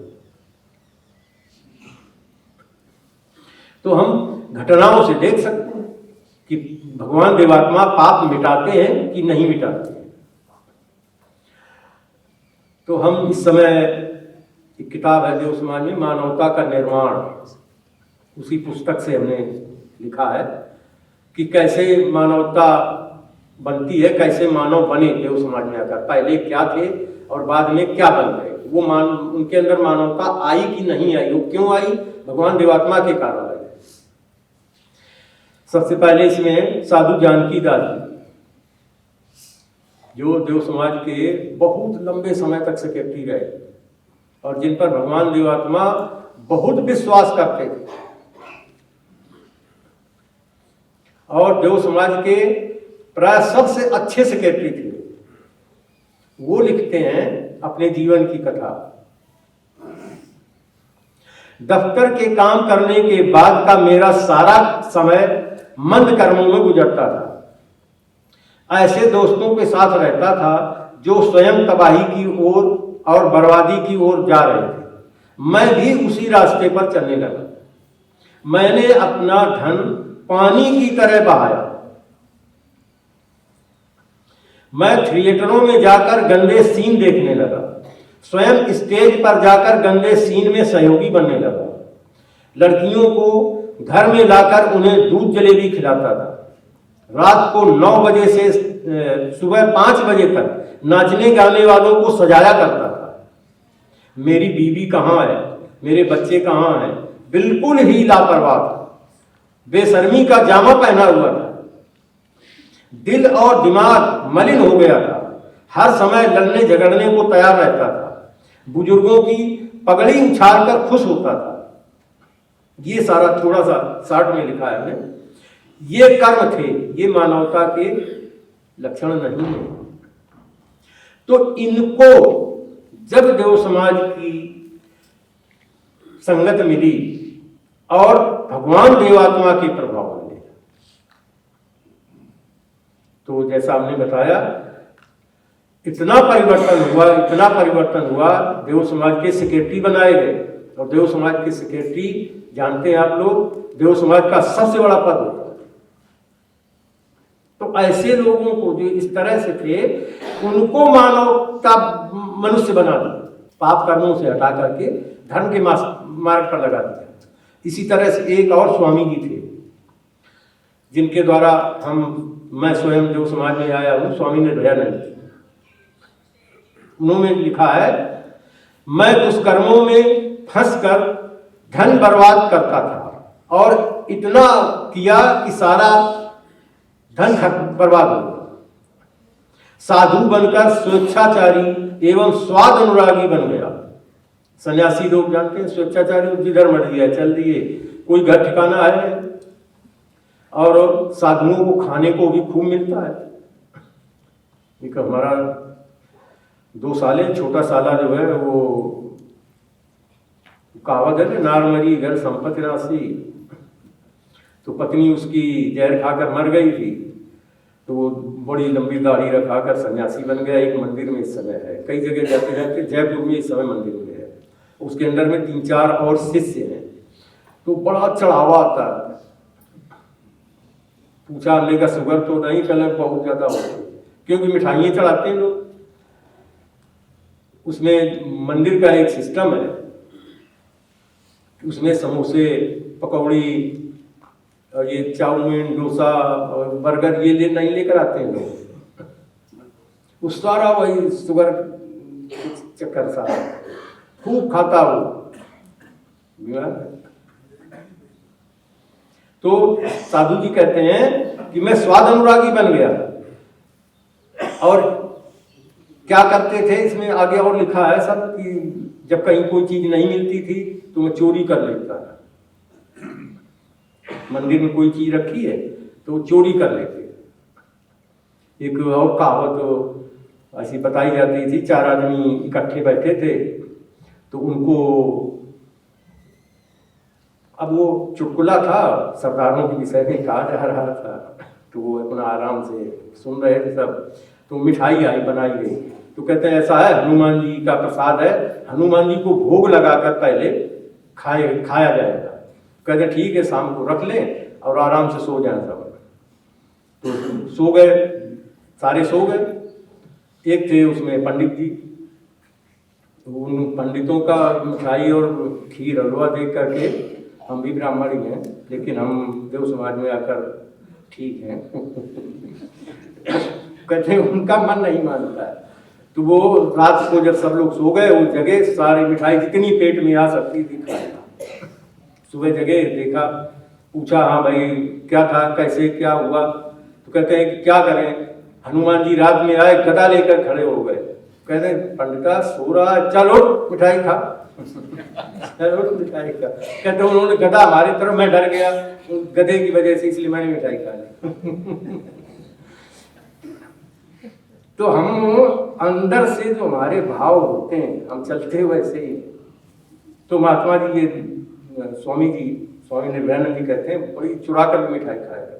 तो हम घटनाओं से देख सकते हैं कि भगवान देवात्मा पाप मिटाते हैं कि नहीं मिटाते हैं। तो हम इस समय एक किताब है देव समाज में, मानवता का निर्माण, उसी पुस्तक से हमने लिखा है कि कैसे मानवता बनती है, कैसे मानव बने देव समाज में आकर, पहले क्या थे और बाद में क्या बन गए। वो उनके अंदर मानवता आई कि नहीं आई, वो क्यों आई, भगवान देवात्मा के कारण आई। सबसे पहले इसमें साधु जानकी दास जो देव समाज के बहुत लंबे समय तक सेक्रेटरी रहे और जिन पर भगवान देवात्मा बहुत विश्वास करते थे, और देव समाज के प्राय सबसे अच्छे सेक्रेटरी थे। वो लिखते हैं अपने जीवन की कथा। दफ्तर के काम करने के बाद का मेरा सारा समय मंद कर्मों में गुजरता था। ऐसे दोस्तों के साथ रहता था जो स्वयं तबाही की ओर और बर्बादी की ओर जा रहे थे। मैं भी उसी रास्ते पर चलने लगा। मैंने अपना धन पानी की तरह बहाया। मैं थिएटरों में जाकर गंदे सीन देखने लगा। स्वयं स्टेज पर जाकर गंदे सीन में सहयोगी बनने लगा। लड़कियों को घर में लाकर उन्हें दूध जलेबी खिलाता था। रात को 9 बजे से सुबह 5 बजे तक नाचने गाने वालों को सजाया करता था। मेरी बीवी कहाँ है, मेरे बच्चे कहाँ हैं, बिल्कुल ही लापरवाह था। बेशर्मी का जामा पहना हुआ था। दिल और दिमाग मलिन हो गया था। हर समय लड़ने झगड़ने को तैयार रहता था। बुजुर्गों की पगड़ी उछाल कर खुश होता था। ये सारा थोड़ा सा शार्ट में लिखा है हमने। ये कर्म थे, ये मानवता के लक्षण नहीं है। तो इनको जब देव समाज की संगत मिली और भगवान देवात्मा के प्रभाव मिले, तो जैसा हमने बताया इतना परिवर्तन हुआ। देव समाज के सेक्रेटरी बनाए गए। और देव समाज के सेक्रेटरी जानते हैं आप लोग, देव समाज का सबसे बड़ा पद होता है। तो ऐसे लोगों को जो इस तरह से थे, उनको मानवता मनुष्य बना दिया, पाप कर्मों से हटा करके धर्म के मार्ग पर लगा दिया। इसी तरह से एक और स्वामी जी थे जिनके द्वारा मैं स्वयं देव समाज में आया हूं, स्वामी ने दयानंद। उन्होंने लिखा है, मैं दुष्कर्मों में फंसकर धन बर्बाद करता था और इतना किया कि सारा धन बर्बाद हो गया। साधु बनकर स्वेच्छाचारी एवं स्वाद अनुरागी बन गया। सन्यासी लोग जानते हैं, स्वेच्छाचारी जिधर मर्जी है चल दिए, कोई घर ठिकाना है। और साधुओं को खाने को भी खूब मिलता है। एक हमारा 2 साले छोटा साला जो है, वो कहावत है ना, नार मरी घर संपत्ति राशि। तो पत्नी उसकी जहर खाकर मर गई थी, तो वो बड़ी लंबी दाढ़ी रखाकर सन्यासी बन गया। एक मंदिर में इस समय है, कई जगह जाते रहते, जयपुर में इस समय मंदिर में है। उसके अंदर में 3-4 और शिष्य हैं। तो बड़ा चढ़ावा आता है। पूछा हमने का शुगर तो नहीं, कलर बहुत ज्यादा हो, क्योंकि मिठाइयाँ चढ़ाते हैं लोग। उसमें मंदिर का एक सिस्टम है, उसमें समोसे, पकौड़ी और ये चाउमीन, डोसा और बर्गर ये नहीं लेकर आते हैं लोग। उस सारा वही शुगर चक्कर सारा खूब खाता हो। तो साधु जी कहते हैं कि मैं स्वाद अनुरागी बन गया। और क्या करते थे, इसमें आगे और लिखा है सब कि जब कहीं कोई चीज नहीं मिलती थी तो मैं चोरी कर लेता था। मंदिर में कोई चीज रखी है तो चोरी कर लेते। एक और कहावत तो ऐसी बताई जाती थी, 4 आदमी इकट्ठे बैठे थे, तो उनको, अब वो चुटकुला था, सरदारों के विषय में कहा जा रहा था, तो वो अपना आराम से सुन रहे थे सब। तो मिठाई आई, बनाई गई। तो कहते हैं ऐसा है, हनुमान जी का प्रसाद है, हनुमान जी को भोग लगाकर पहले खाया जाएगा। कहते ठीक है, शाम को रख लें और आराम से सो जाए सब। तो सो गए, सारे सो गए। एक थे उसमें पंडित जी, उन पंडितों का मिठाई और खीर हलवा देख करके, हम भी ब्राह्मण ही हैं लेकिन हम देव समाज में आकर ठीक हैं कहते हैं उनका मन नहीं मानता है। तो वो रात को जब सब लोग सो गए, वो जगह सारी मिठाई जितनी पेट में आ सकती थी खाया। सुबह जगह देखा, पूछा हाँ भाई क्या था, कैसे क्या हुआ। तो कहते हैं कि क्या करें, हनुमान जी रात में आए, गदा लेकर खड़े हो गए। कहते हैं पंडिता सो रहा है, चल उठ मिठाई खा चल उठ मिठाई खा। कहते उन्होंने गदा हमारी तरफ, मैं डर गया गधे की वजह से, इसलिए मैंने मिठाई खा ली तो हम अंदर से जो हमारे भाव होते हैं, हम चलते वैसे ही। तो महात्मा जी, ये स्वामी निर्भयानंद जी कहते हैं बड़ी चुरा कर मिठाई खाएगा।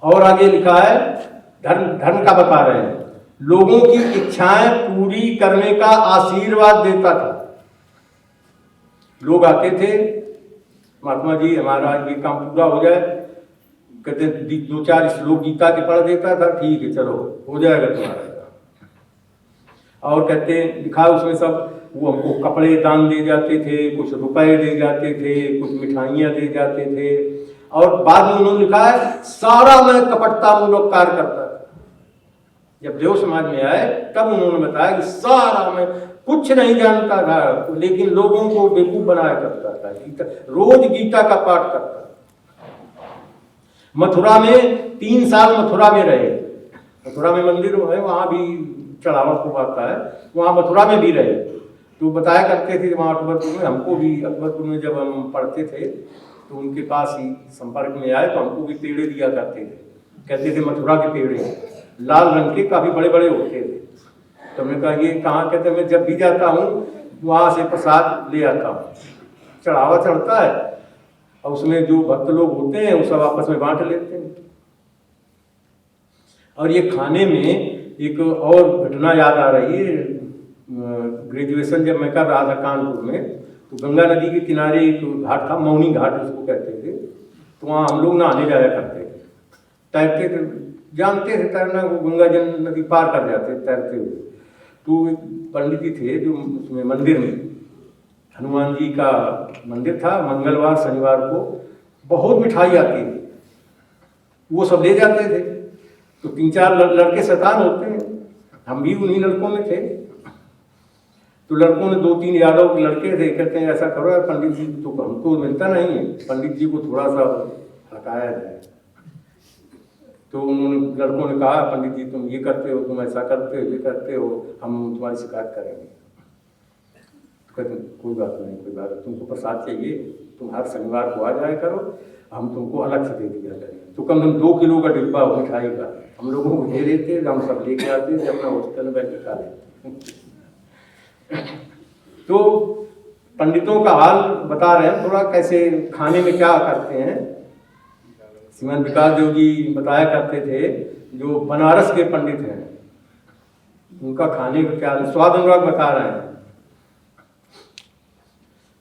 और आगे लिखा है, धर्म का बता रहे हैं, लोगों की इच्छाएं पूरी करने का आशीर्वाद देता था। लोग आते थे, महात्मा जी हमारा ये काम पूरा हो जाए, कहते 2-4 श्लोक गीता के पढ़ देता था, ठीक है चलो हो जाएगा तुम्हारा। और कहते लिखा उसमें सब, वो हमको कपड़े दान दे जाते थे, कुछ रुपए दे जाते थे, कुछ मिठाइयाँ दे जाते थे। और बाद में उन्होंने लिखा है सारा मैं कपटता मूलक कार्य करता था। जब देव समाज में आए तब उन्होंने बताया कि सारा मैं कुछ नहीं जानता था, लेकिन लोगों को बेवकूफ बनाया करता था, रोज गीता का पाठ करता था। मथुरा में 3 साल मथुरा में रहे। मथुरा में मंदिर है, वहां भी चढ़ावा खूब आता है, वहां मथुरा में भी रहे। तो बताया करते थे वहाँ अकबरपुर में, हमको भी अकबरपुर में जब हम पढ़ते थे तो उनके पास ही संपर्क में आए तो हमको भी पेड़े दिया करते थे। कहते थे मथुरा के पेड़े लाल रंग के काफ़ी बड़े बड़े होते थे। तो हमने कहा ये कहाँ? कहते मैं जब भी जाता हूँ वहाँ से प्रसाद ले आता हूँ। चढ़ावा चढ़ता है और उसमें जो भक्त लोग होते हैं वो सब आपस में बांट लेते हैं। और ये खाने में एक और घटना याद आ रही है। ग्रेजुएशन जब मैं कर रहा था कानपुर में, तो गंगा नदी के किनारे एक घाट था, मौनी घाट उसको कहते थे। तो वहाँ हम लोग नहाने जाया करते थे, तैरते थे, जानते थे तैरना, वो गंगा नदी पार कर जाते तैरते हुए। तो एक पंडित जी थे जो उसमें मंदिर में, हनुमान जी का मंदिर था, मंगलवार शनिवार को बहुत मिठाई आती थी, वो सब ले जाते थे। तो 3-4 लड़के शैतान होते हैं, हम भी उन्हीं लड़कों में थे। तो लड़कों ने 2-3 यादव के लड़के थे, कहते हैं ऐसा करो यार पंडित जी, तो हमको मिलता नहीं है, पंडित जी को थोड़ा सा हटाया जाए। तो उन्होंने लड़कों ने कहा पंडित जी तुम ये करते हो, तुम ऐसा करते हो, ये करते हो, हम तुम्हारी शिकायत करेंगे। तो कहते कोई बात नहीं, कोई बात नहीं, तुमको प्रसाद चाहिए तुम हर शनिवार को आ जाया करो, हम तुमको अलग से दे दिया करेंगे। तो कम से कम 2 किलो का डिब्बा हो मिठाई का हम लोगों को दे देते, हम सब लेके आते थे, अपना हॉस्टल में बैठ के खा लेते। तो पंडितों का हाल बता रहे हैं थोड़ा, कैसे खाने में क्या करते हैं। श्रीमद विकास देव जी बताया करते थे, जो बनारस के पंडित हैं उनका खाने का क्या स्वाद अनुराग बता रहे हैं।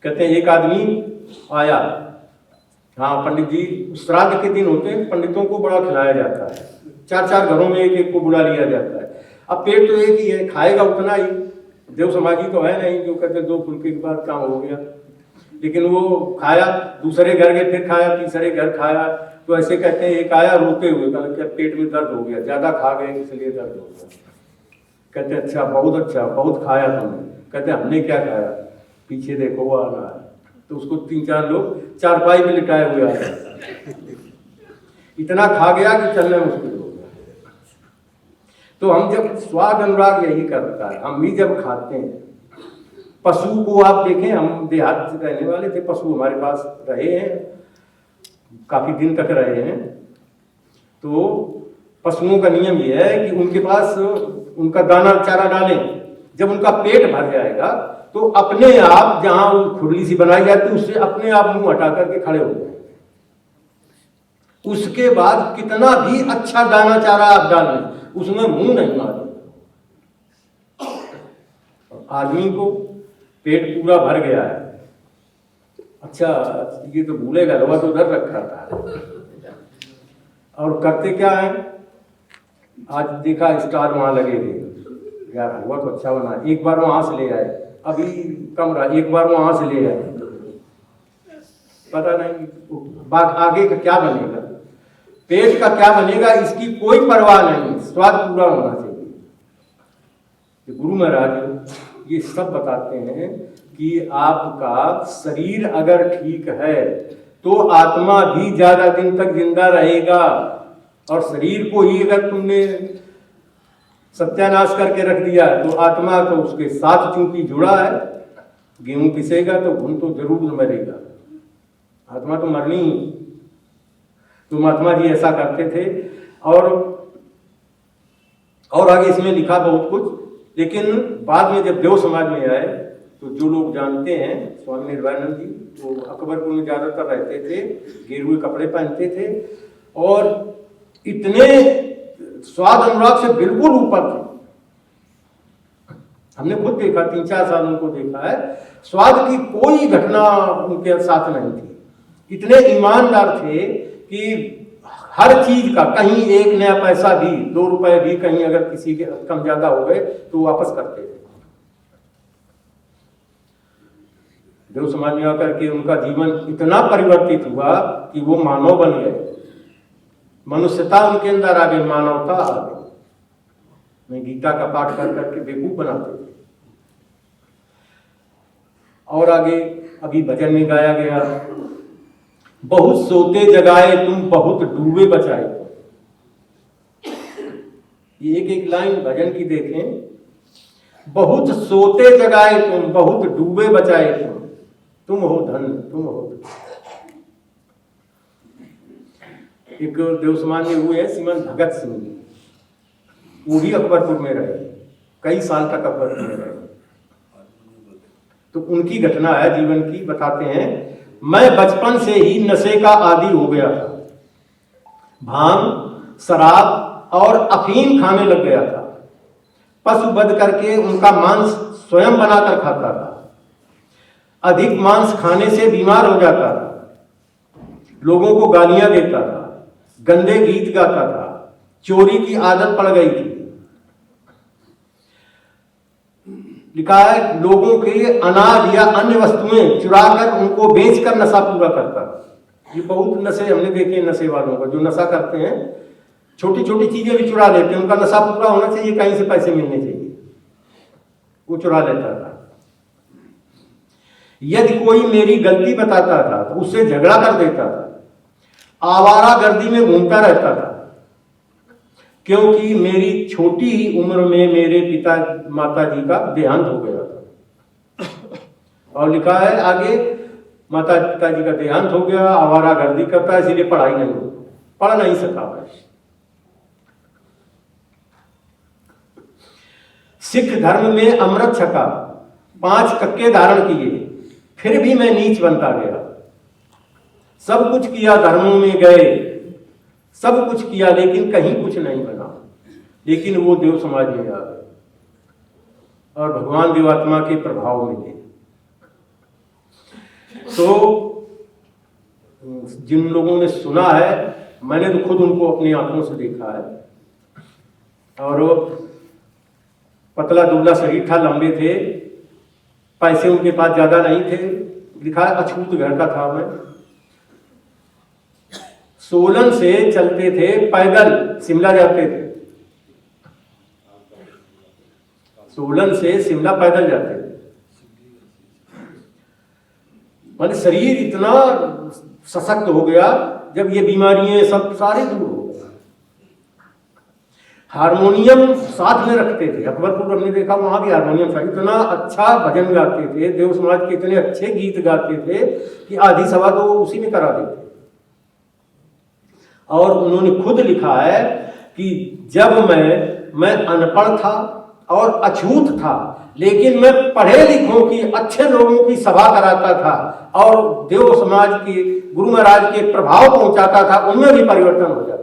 कहते हैं एक आदमी आया, हाँ पंडित जी, श्राद्ध के दिन होते हैं, पंडितों को बड़ा खिलाया जाता है, 4-4 घरों में एक को बुला लिया जाता है। अब पेट तो एक ही है, खाएगा उतना ही, देव समाजी तो है नहीं जो कहते 2 फुल्के के बाद काम हो गया। लेकिन वो खाया, दूसरे घर गए फिर खाया, तीसरे घर खाया। तो ऐसे कहते हैं एक आया रोते हुए, क्या पेट में दर्द हो गया, ज्यादा खा गए इसलिए दर्द हो गया। कहते अच्छा, बहुत खाया तुमने। कहते हमने क्या खाया, पीछे देखो वो आ रहा है। तो उसको 3-4 लोग चारपाई पे लिटाए हुए आए, इतना खा गया कि चलना मुश्किल हो गया। तो हम जब स्वाद अनुराग यही करता है, हम भी जब खाते हैं, पशु को आप देखें, हम देहात से रहने वाले थे, पशु हमारे पास रहे हैं, काफी दिन तक रहे हैं। तो पशुओं का नियम यह है कि उनके पास उनका दाना चारा डालें, जब उनका पेट भर जाएगा तो अपने आप जहां खुरली सी बनाई जाती है उससे अपने आप मुंह हटा करके खड़े हो जाए। उसके बाद कितना भी अच्छा दाना चारा आप डाल लें, उसमें मुंह नहीं मारे। आदमी को पेट पूरा भर गया है, अच्छा ये तो भूलेगा, रवा तो उधर रखा था। और करते क्या है, आज देखा स्टार वहां लगे थे, यार हलवा तो अच्छा बना, एक बार वहां से ले आए, अभी कम रहा, एक बार वहां से ले आए, पता नहीं आगे का क्या बनेगा, पेट का क्या बनेगा, इसकी कोई परवाह नहीं, स्वाद पूरा होना चाहिए। गुरु महाराज ये सब बताते हैं कि आपका शरीर अगर ठीक है तो आत्मा भी ज्यादा दिन तक जिंदा रहेगा। और शरीर को ही अगर तुमने सत्यानाश करके रख दिया तो आत्मा तो उसके साथ चूंकि जुड़ा है, गेहूं पिसेगा तो घुन तो जरूर मरेगा, आत्मा तो मरनी ही। तो महात्मा जी ऐसा करते थे। और आगे इसमें लिखा बहुत कुछ, लेकिन बाद में जब देव समाज में आए तो जो लोग जानते हैं, स्वामी निर्वाणंद जी वो अकबरपुर में ज्यादातर रहते थे, गेरुए कपड़े पहनते थे और इतने स्वाद अनुराग से बिल्कुल ऊपर थे। हमने खुद देखा, 3-4 साल उनको देखा है, स्वाद की कोई घटना उनके साथ नहीं थी। इतने ईमानदार थे कि हर चीज का कहीं 1 नया पैसा भी, 2 रुपए भी कहीं अगर किसी के कम ज्यादा हो गए तो वापस करते थे। देव समाज में आकर के उनका जीवन इतना परिवर्तित हुआ कि वो मानव बन गए, मनुष्यता उनके अंदर आ गई, मानवता आ गई। मैं गीता का पाठ कर करके बेवकूफ बनाते थे। और आगे अभी भजन में गाया गया, बहुत सोते जगाए तुम बहुत डूबे बचाए। ये एक लाइन भजन की देखें, बहुत सोते जगाए तुम बहुत डूबे बचाए तुम हो धन तुम हो। एक देव समाज में हुए हैं श्रीमंत भगत सिंह जी, वो भी अकबरपुर में रहे, कई साल तक अकबरपुर में रहे। तो उनकी घटना है जीवन की, बताते हैं, मैं बचपन से ही नशे का आदी हो गया था, भांग शराब और अफीम खाने लग गया था। पशु वध करके उनका मांस स्वयं बनाकर खाता था, अधिक मांस खाने से बीमार हो जाता था, लोगों को गालियां देता था, गंदे गीत गाता था, चोरी की आदत पड़ गई थी। लिखा है लोगों के अनाज या अन्य वस्तुएं चुराकर उनको बेचकर नशा पूरा करता। ये बहुत नशे हमने देखे नशे वालों को, जो नशा करते हैं छोटी छोटी चीजें भी चुरा लेते हैं, उनका नशा पूरा होना चाहिए, कहीं से पैसे मिलने चाहिए, वो चुरा लेता था। यदि कोई मेरी गलती बताता था तो उससे झगड़ा कर देता था, आवारा गर्दी में घूमता रहता था, क्योंकि मेरी छोटी ही उम्र में मेरे पिता माता जी का देहांत हो गया था। और लिखा है आगे, माता पिताजी का देहांत हो गया, आवारा गर्दी करता, इसीलिए पढ़ाई नहीं हो, पढ़ नहीं सका। सिख धर्म में अमृत छका, 5 कक्के धारण किए, फिर भी मैं नीच बनता गया। सब कुछ किया, धर्मों में गए, सब कुछ किया, लेकिन कहीं कुछ नहीं बना। लेकिन वो देव समाज में आ गए और भगवान देवात्मा के प्रभाव में थे। तो जिन लोगों ने सुना है, मैंने तो खुद उनको अपनी आंखों से देखा है। और पतला दुबला शरीर था, लंबे थे, पैसे उनके पास ज्यादा नहीं थे। लिखा है अछूत घर का था मैं। सोलन से चलते थे, पैदल शिमला जाते थे, सोलन से शिमला पैदल जाते थे। माने शरीर इतना सशक्त हो गया जब ये बीमारियां सब सारे दूर हो गए। हारमोनियम साथ में रखते थे, अकबरपुर हमने देखा, वहां भी हारमोनियम था। इतना अच्छा भजन गाते थे, देव समाज के इतने अच्छे गीत गाते थे कि आधी सभा तो उसी में करा देते। और उन्होंने खुद लिखा है कि जब मैं अनपढ़ था और अछूत था, लेकिन मैं पढ़े लिखों की अच्छे लोगों की सभा कराता था और देव समाज के गुरु महाराज के प्रभाव पहुंचाता था, उनमें भी परिवर्तन हो जाता।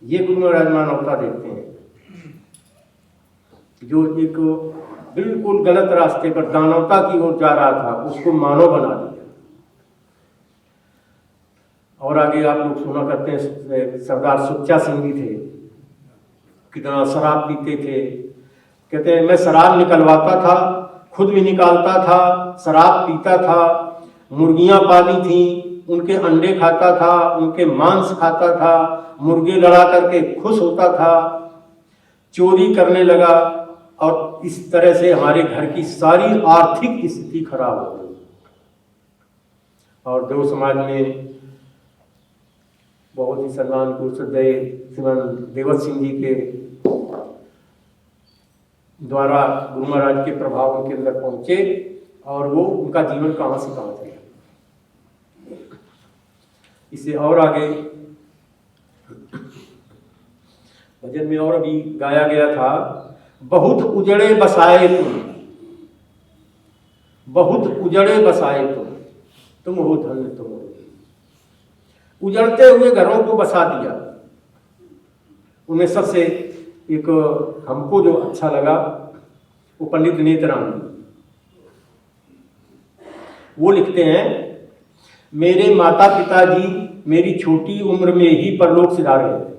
ये गुरु महाराज मानवता देखते हैं। जो एक बिल्कुल गलत रास्ते पर दानवता की ओर जा रहा था, उसको मानव बना दिया। और आगे आप लोग सुना करते हैं, सरदार सुच्चा सिंह जी थे, कितना शराब पीते थे। कहते हैं मैं शराब निकलवाता था, खुद भी निकालता था, शराब पीता था, मुर्गियां पाली थी, उनके अंडे खाता था, उनके मांस खाता था, मुर्गे लड़ा करके खुश होता था, चोरी करने लगा। और इस तरह से हमारे घर की सारी आर्थिक स्थिति खराब हो गई। और देव समाज में बहुत ही सम्मान को श्रद्धेय श्रीमान देवत सिंह जी के द्वारा गुरु महाराज के प्रभाव उनके अंदर पहुंचे और वो उनका जीवन कहां से कहां चला। इससे और आगे भजन में और भी गाया गया था, बहुत उजड़े बसाए बहुत उजड़े बसाए तुम हो धन्य तुम हो। उजड़ते हुए घरों को बसा दिया। उनमें सबसे एक हमको जो अच्छा लगा वो पंडित नेत्राम जी, वो लिखते हैं, मेरे माता पिताजी मेरी छोटी उम्र में ही परलोक सिधार गए थे।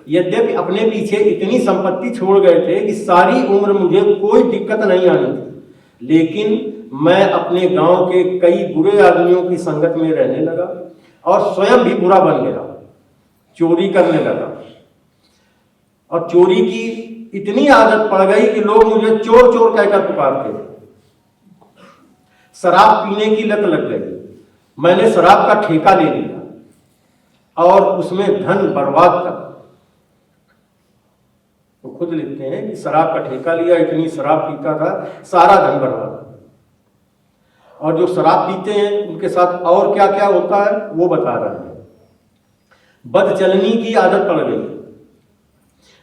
यद्यपि अपने पीछे इतनी संपत्ति छोड़ गए थे कि सारी उम्र मुझे कोई दिक्कत नहीं आनी थी, लेकिन मैं अपने गांव के कई बुरे आदमियों की संगत में रहने लगा और स्वयं भी बुरा बन गया, चोरी करने लगा। और चोरी की इतनी आदत पड़ गई कि लोग मुझे चोर चोर कहकर पुकारते थे। शराब पीने की लत लग गई, मैंने शराब का ठेका ले लिया और उसमें धन बर्बाद कर। तो खुद लिखते हैं कि शराब का ठेका लिया, इतनी शराब पीता था, सारा धन बर्बाद। और जो शराब पीते हैं उनके साथ और क्या क्या होता है वो बता रहे हैं। बदचलनी की आदत पड़ गई,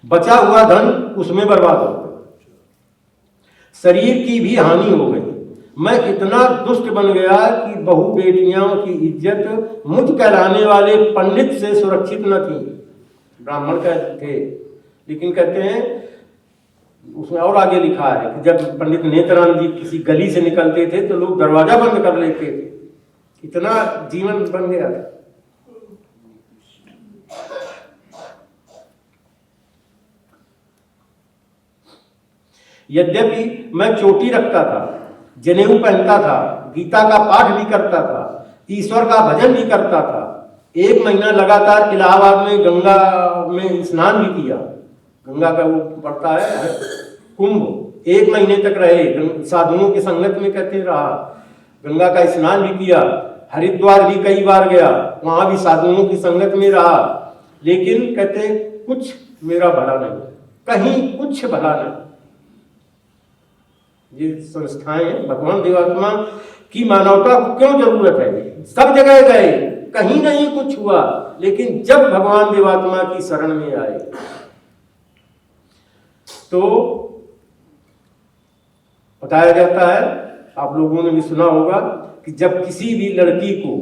बचा हुआ धन उसमें बर्बाद हो गया, शरीर की भी हानि हो गई। मैं इतना दुष्ट बन गया कि बहू बेटियां की इज्जत मुझ कहलाने वाले पंडित से सुरक्षित न थी। ब्राह्मण कहते थे, लेकिन कहते हैं उसमें और आगे लिखा है कि जब पंडित नेत्राम जी किसी गली से निकलते थे तो लोग दरवाजा बंद कर लेते थे, इतना जीवन बन गया। यद्यपि मैं चोटी रखता था, जनेऊ पहनता था, गीता का पाठ भी करता था, ईश्वर का भजन भी करता था, 1 महीना लगातार इलाहाबाद में गंगा में स्नान भी किया। गंगा का वो पड़ता है कुंभ, 1 महीने तक रहे, साधुओं की संगत में कहते रहा, गंगा का स्नान भी किया, हरिद्वार भी कई बार गया, वहां भी साधुओं की संगत में रहा, लेकिन कहते कुछ मेरा भला नहीं, कहीं कुछ भला नहीं। ये संस्थाएं भगवान देवात्मा की मानवता को क्यों जरूरत है? सब जगह गए, कहीं नहीं कुछ हुआ, लेकिन जब भगवान देवात्मा की शरण में आए तो बताया जाता है, आप लोगों ने भी सुना होगा कि जब किसी भी लड़की को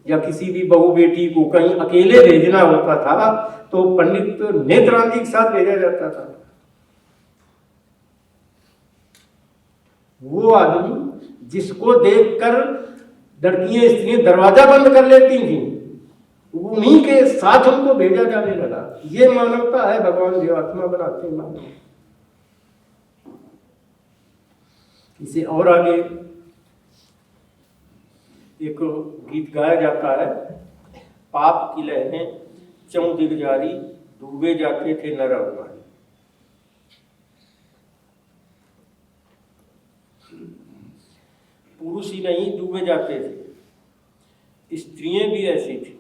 या किसी भी बहू बेटी को कहीं अकेले भेजना होता था तो पंडित नेत्राम जी के साथ भेजा जाता था। वो आदमी जिसको देखकर लड़कियां स्त्रियां दरवाजा बंद कर लेती थी, उन्हीं के साथ उनको भेजा जाने लगा। ये मानवता है, भगवान देवात्मा बनाते हैं मानव। इसे और आगे एक गीत गाया जाता है, पाप की लहरें चौं दिग जारी, डूबे जाते थे नर और नारी। पुरुष ही नहीं डूबे जाते थे, स्त्रियां भी ऐसी थी।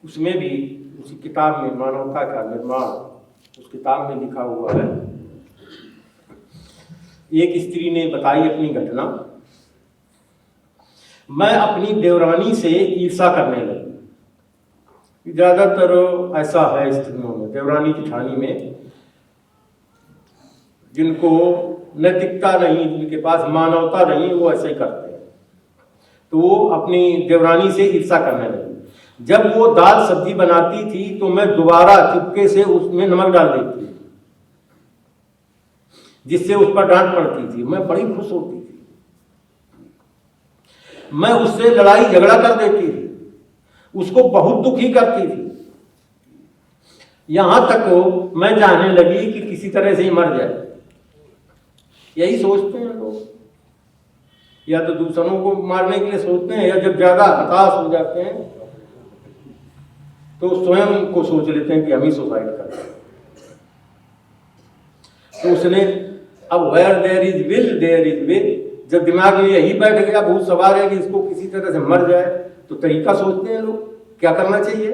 उसमें भी उसी किताब में मानवता का निर्माण उस किताब में लिखा हुआ है। एक स्त्री ने बताई अपनी घटना, मैं अपनी देवरानी से ईर्षा करने लगी। ज्यादातर ऐसा है स्त्रियों में, देवरानी जेठानी में, जिनको नैतिकता नहीं, जिनके पास मानवता नहीं, वो ऐसे ही करते हैं। तो वो अपनी देवरानी से ईर्षा करने लगी। जब वो दाल सब्जी बनाती थी तो मैं दोबारा चुपके से उसमें नमक डाल देती, जिससे उस पर डांट पड़ती थी। मैं बड़ी खुश होती थी, मैं उससे लड़ाई झगड़ा कर देती थी, उसको बहुत दुखी करती थी, यहां तक वो मैं चाहने लगी कि किसी तरह से ही मर जाए। यही सोचते हैं लोग, या तो दूसरों को मारने के लिए सोचते हैं, या जब ज्यादा हताश हो जाते हैं तो स्वयं को सोच लेते हैं कि हम ही सुसाइड करें। तो उसने अब where there is will there is way, जब दिमाग में यही बैठ गया, भूत सवार है कि इसको किसी तरह से मर जाए, तो तरीका सोचते हैं लोग क्या करना चाहिए,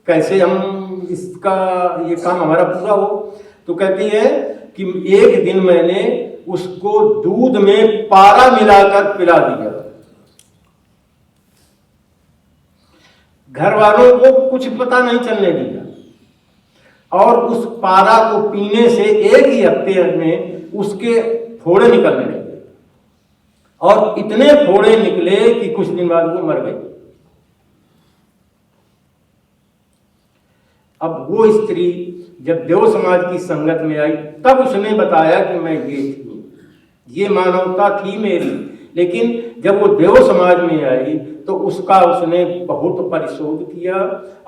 कैसे हम इसका ये काम हमारा पूरा हो। तो कहती है कि एक दिन मैंने उसको दूध में पारा मिलाकर पिला दिया। घर वालों को कुछ पता नहीं चलने दिया, और उस पारा को पीने से एक ही हफ्ते में उसके फोड़े निकलने लगे, और इतने फोड़े निकले कि कुछ दिन बाद वो मर गई। अब वो स्त्री जब देव समाज की संगत में आई तब उसने बताया कि मैं ये थी, ये मानवता थी मेरी। लेकिन जब वो देव समाज में आई तो उसका उसने बहुत परिशोध किया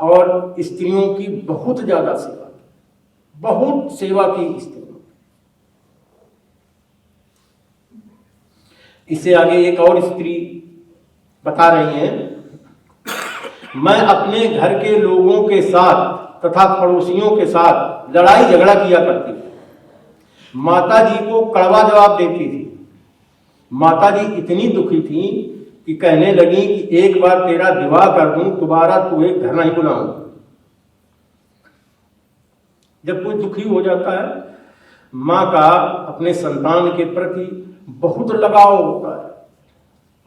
और स्त्रियों की बहुत ज़्यादा सेवा की, बहुत सेवा की स्त्रियों। इससे आगे एक और स्त्री बता रही हैं, मैं अपने घर के लोगों के साथ तथा पड़ोसियों के साथ लड़ाई झगड़ा किया करती थी। माता जी को कड़वा जवाब देती थी। माता जी इतनी दुखी थी कि कहने लगी कि एक बार तेरा विवाह कर दूं, दोबारा तुम्हें घर नहीं बुलाऊंगा। जब कोई दुखी हो जाता है, माँ का अपने संतान के प्रति बहुत लगाव होता है,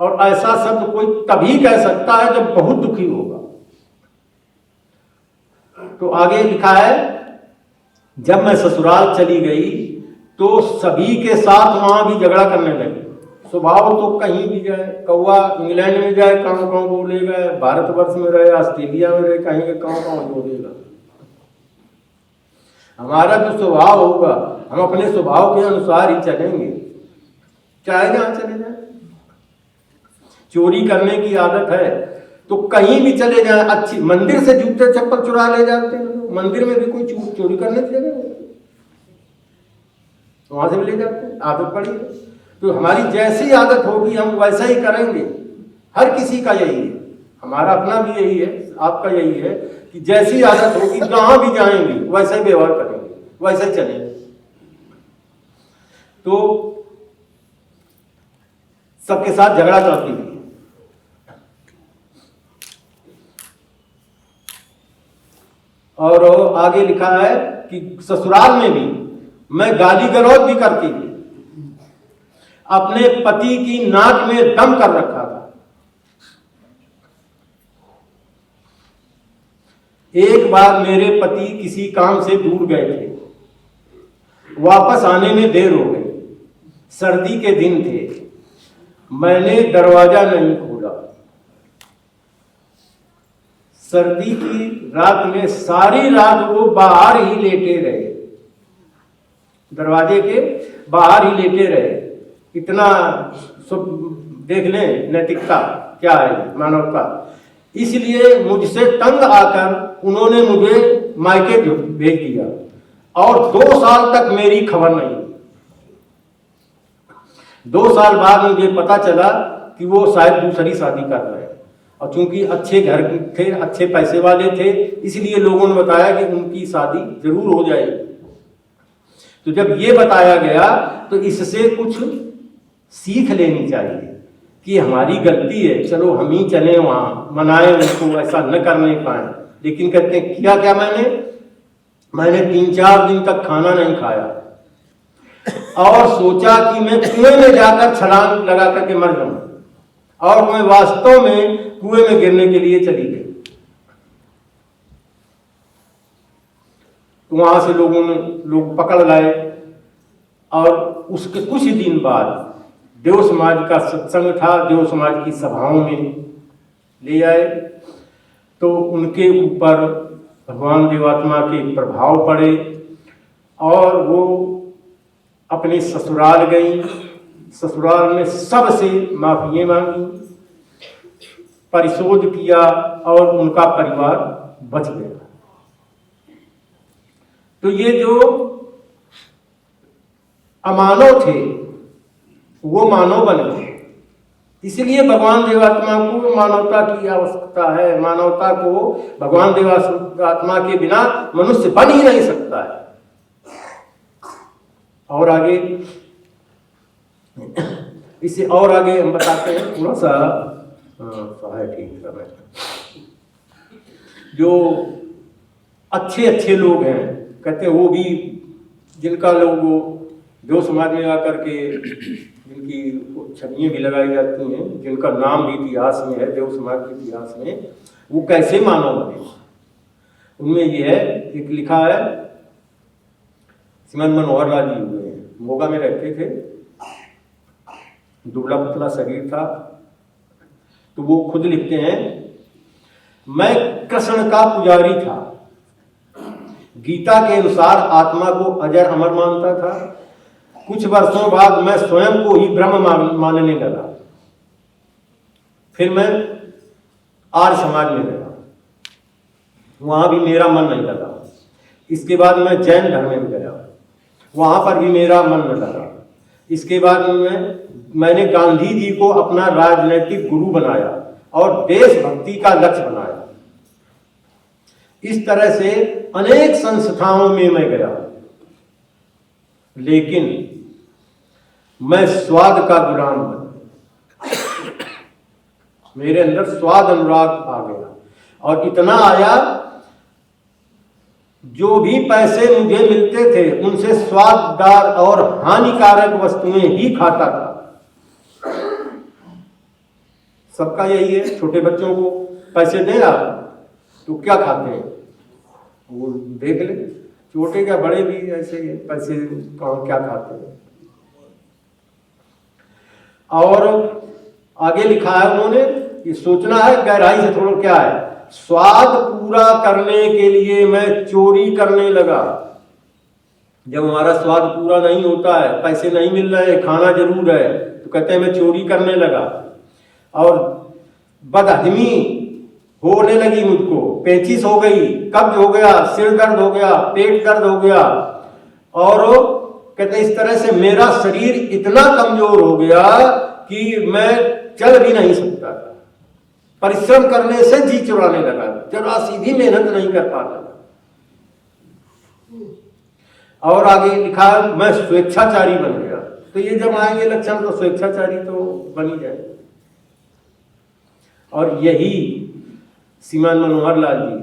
और ऐसा शब्द कोई तभी कह सकता है जब बहुत दुखी होगा। तो आगे लिखा है, जब मैं ससुराल चली गई तो सभी के साथ वहां भी झगड़ा करने लगी। स्वभाव तो कहीं भी जाए, कौवा इंग्लैंड में जाए काँव काँव बोलेगा, भारतवर्ष में रहे, ऑस्ट्रेलिया में रहे, कहीं के काँव काँव बोलेगा। हमारा जो स्वभाव होगा हम अपने स्वभाव के अनुसार ही चलेंगे, चाहे जहां चले जाए। चोरी करने की आदत है तो कहीं भी चले जाए, अच्छी मंदिर से जूते चप्पल चुरा ले जाते हैं, मंदिर में भी कोई चोरी करने की जगह वहां से भी ले जाते हैं, आदत पड़ी है। तो हमारी जैसी आदत होगी हम वैसा ही करेंगे। हर किसी का यही है, हमारा अपना भी यही है, आपका यही है कि जैसी आदत होगी जहां भी जाएंगे वैसा ही व्यवहार करेंगे, वैसा ही चलेंगे। तो सबके साथ झगड़ा करती है। और आगे लिखा है कि ससुराल में भी मैं गाली गलौज भी करती थी। अपने पति की नाक में दम कर रखा था। एक बार मेरे पति किसी काम से दूर गए थे, वापस आने में देर हो गई। सर्दी के दिन थे, मैंने दरवाजा नहीं खोला। सर्दी की रात में सारी रात वो बाहर ही लेटे रहे, दरवाजे के बाहर ही लेटे रहे। इतना देख लें नैतिकता क्या है, मानवता। इसलिए मुझसे तंग आकर उन्होंने मुझे मायके भेज दिया और 2 साल तक मेरी खबर नहीं। 2 साल बाद मुझे पता चला कि वो शायद दूसरी शादी कर रहे हैं, और चूंकि अच्छे घर थे, अच्छे पैसे वाले थे, इसलिए लोगों ने बताया कि उनकी शादी जरूर हो जाएगी। तो जब ये बताया गया तो इससे कुछ सीख लेनी चाहिए कि हमारी गलती है, चलो हम ही चले वहां, मनाए उनको, ऐसा न करने पाए। लेकिन कहते हैं किया क्या मैंने 3-4 दिन तक खाना नहीं खाया और सोचा कि मैं कुएं में जाकर छलांग लगा करके मर जाऊं, और मैं वास्तव में कुएं में गिरने के लिए चली गई। तो वहां से लोग पकड़ लाए, और उसके कुछ ही दिन बाद देव समाज का सत्संग था, देव समाज की सभाओं में ले आए। तो उनके ऊपर भगवान देवात्मा के प्रभाव पड़े और वो अपने ससुराल गई। ससुराल में सबसे माफियाँ मांगी, परिशोध किया, और उनका परिवार बच गया। तो ये जो अमानव थे वो मानव बन गए। इसलिए भगवान देवात्मा को मानवता की आवश्यकता है। मानवता को भगवान देवात्मा के बिना मनुष्य बन ही नहीं सकता है। और आगे इसे और आगे हम बताते हैं थोड़ा सा, है ठीक समय। जो अच्छे लोग हैं, कहते हैं वो भी, जिनका लोग जो समाज में आकर के जिनकी छवियाँ भी लगाई जाती हैं, जिनका नाम भी इतिहास में है, देव समाज के इतिहास में, वो कैसे मानव बने। उनमें ये है, एक लिखा है, श्रीमन मनोहर लाल जी हुए हैं, मोगा में रहते थे, दुबला पतला शरीर था। तो वो खुद लिखते हैं, मैं कृष्ण का पुजारी था, गीता के अनुसार आत्मा को अजर अमर मानता था। कुछ वर्षों बाद मैं स्वयं को ही ब्रह्म मानने लगा। फिर मैं आर्य समाज में गया, वहां भी मेरा मन नहीं लगा। इसके बाद मैं जैन धर्म में गया, वहां पर भी मेरा मन न लगा। इसके बाद मैंने गांधी जी को अपना राजनीतिक गुरु बनाया और देशभक्ति का लक्ष्य बनाया। इस तरह से अनेक संस्थाओं में मैं गया, लेकिन मैं स्वाद का गुलाम बन गया। मेरे अंदर स्वाद अनुराग आ गया और इतना आया, जो भी पैसे मुझे मिलते थे उनसे स्वाददार और हानिकारक वस्तुएं ही खाता था। सबका यही है, छोटे बच्चों को पैसे दे आप तो क्या खाते हैं वो देख ले, छोटे क्या बड़े भी ऐसे पैसे क्या खाते हैं। और आगे लिखा है उन्होंने, ये सोचना है गहराई से थोड़ा, क्या है, स्वाद पूरा करने के लिए मैं चोरी करने लगा। जब हमारा स्वाद पूरा नहीं होता है, पैसे नहीं मिल रहे, खाना जरूर है, तो कहते हैं मैं चोरी करने लगा। और बदहजमी होने लगी मुझको, पेचिश हो गई, कब्ज हो गया, सिर दर्द हो गया, पेट दर्द हो गया। और कहते इस तरह से मेरा शरीर इतना कमजोर हो गया कि मैं चल भी नहीं सकता था। परिश्रम करने से जी चुराने लगा, जरा सी भी मेहनत नहीं कर पाता। और आगे लिखा मैं स्वेच्छाचारी बन गया। तो ये जब आएंगे लक्षण तो स्वेच्छाचारी तो बन ही जाए। और यही श्रीमान मनोहर लाल जी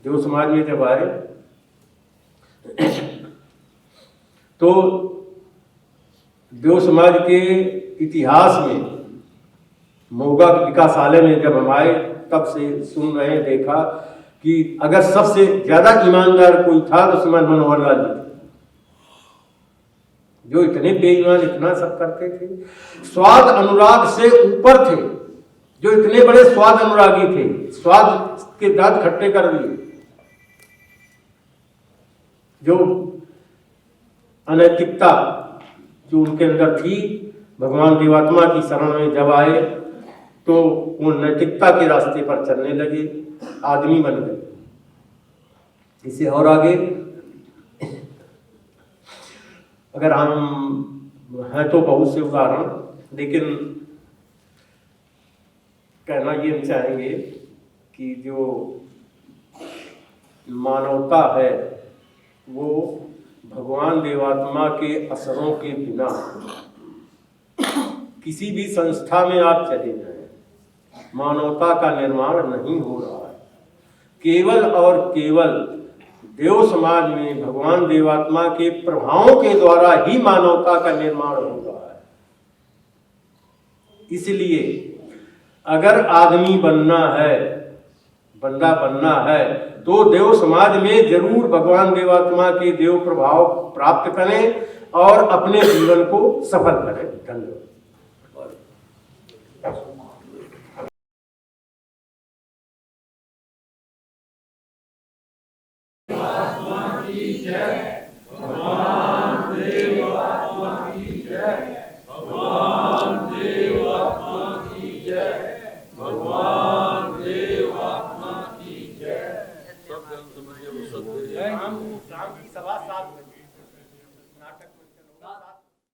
देव समाज में जब आए तो देव समाज के इतिहास में मोगा विकासालय में जब हम आए तब से सुन रहे हैं, देखा कि अगर सबसे ज्यादा ईमानदार कोई था तो श्रीमान मनोहर लाल जी थे, जो इतने बेईमान इतना सब करते थे, स्वाद अनुराग से ऊपर थे, जो इतने बड़े स्वाद अनुरागी थे, स्वाद के दांत खट्टे कर दिए। जो अनैतिकता जो उनके अंदर थी, भगवान देवात्मा की शरण में जब आए तो वो नैतिकता के रास्ते पर चलने लगे, आदमी बन गए। इसे और आगे अगर हम हैं तो बहुत से उदाहरण, लेकिन कहना ये हम चाहेंगे कि जो मानवता है वो भगवान देवात्मा के असरों के बिना किसी भी संस्था में आप चले जाएं, मानवता का निर्माण नहीं हो रहा है। केवल और केवल देव समाज में भगवान देवात्मा के प्रभावों के द्वारा ही मानवता का निर्माण हो रहा है। इसलिए अगर आदमी बनना है, बंदा बनना है, तो देव समाज में जरूर भगवान देवात्मा के देव प्रभाव प्राप्त करें और अपने जीवन को सफल करें। धन्यवाद। जय।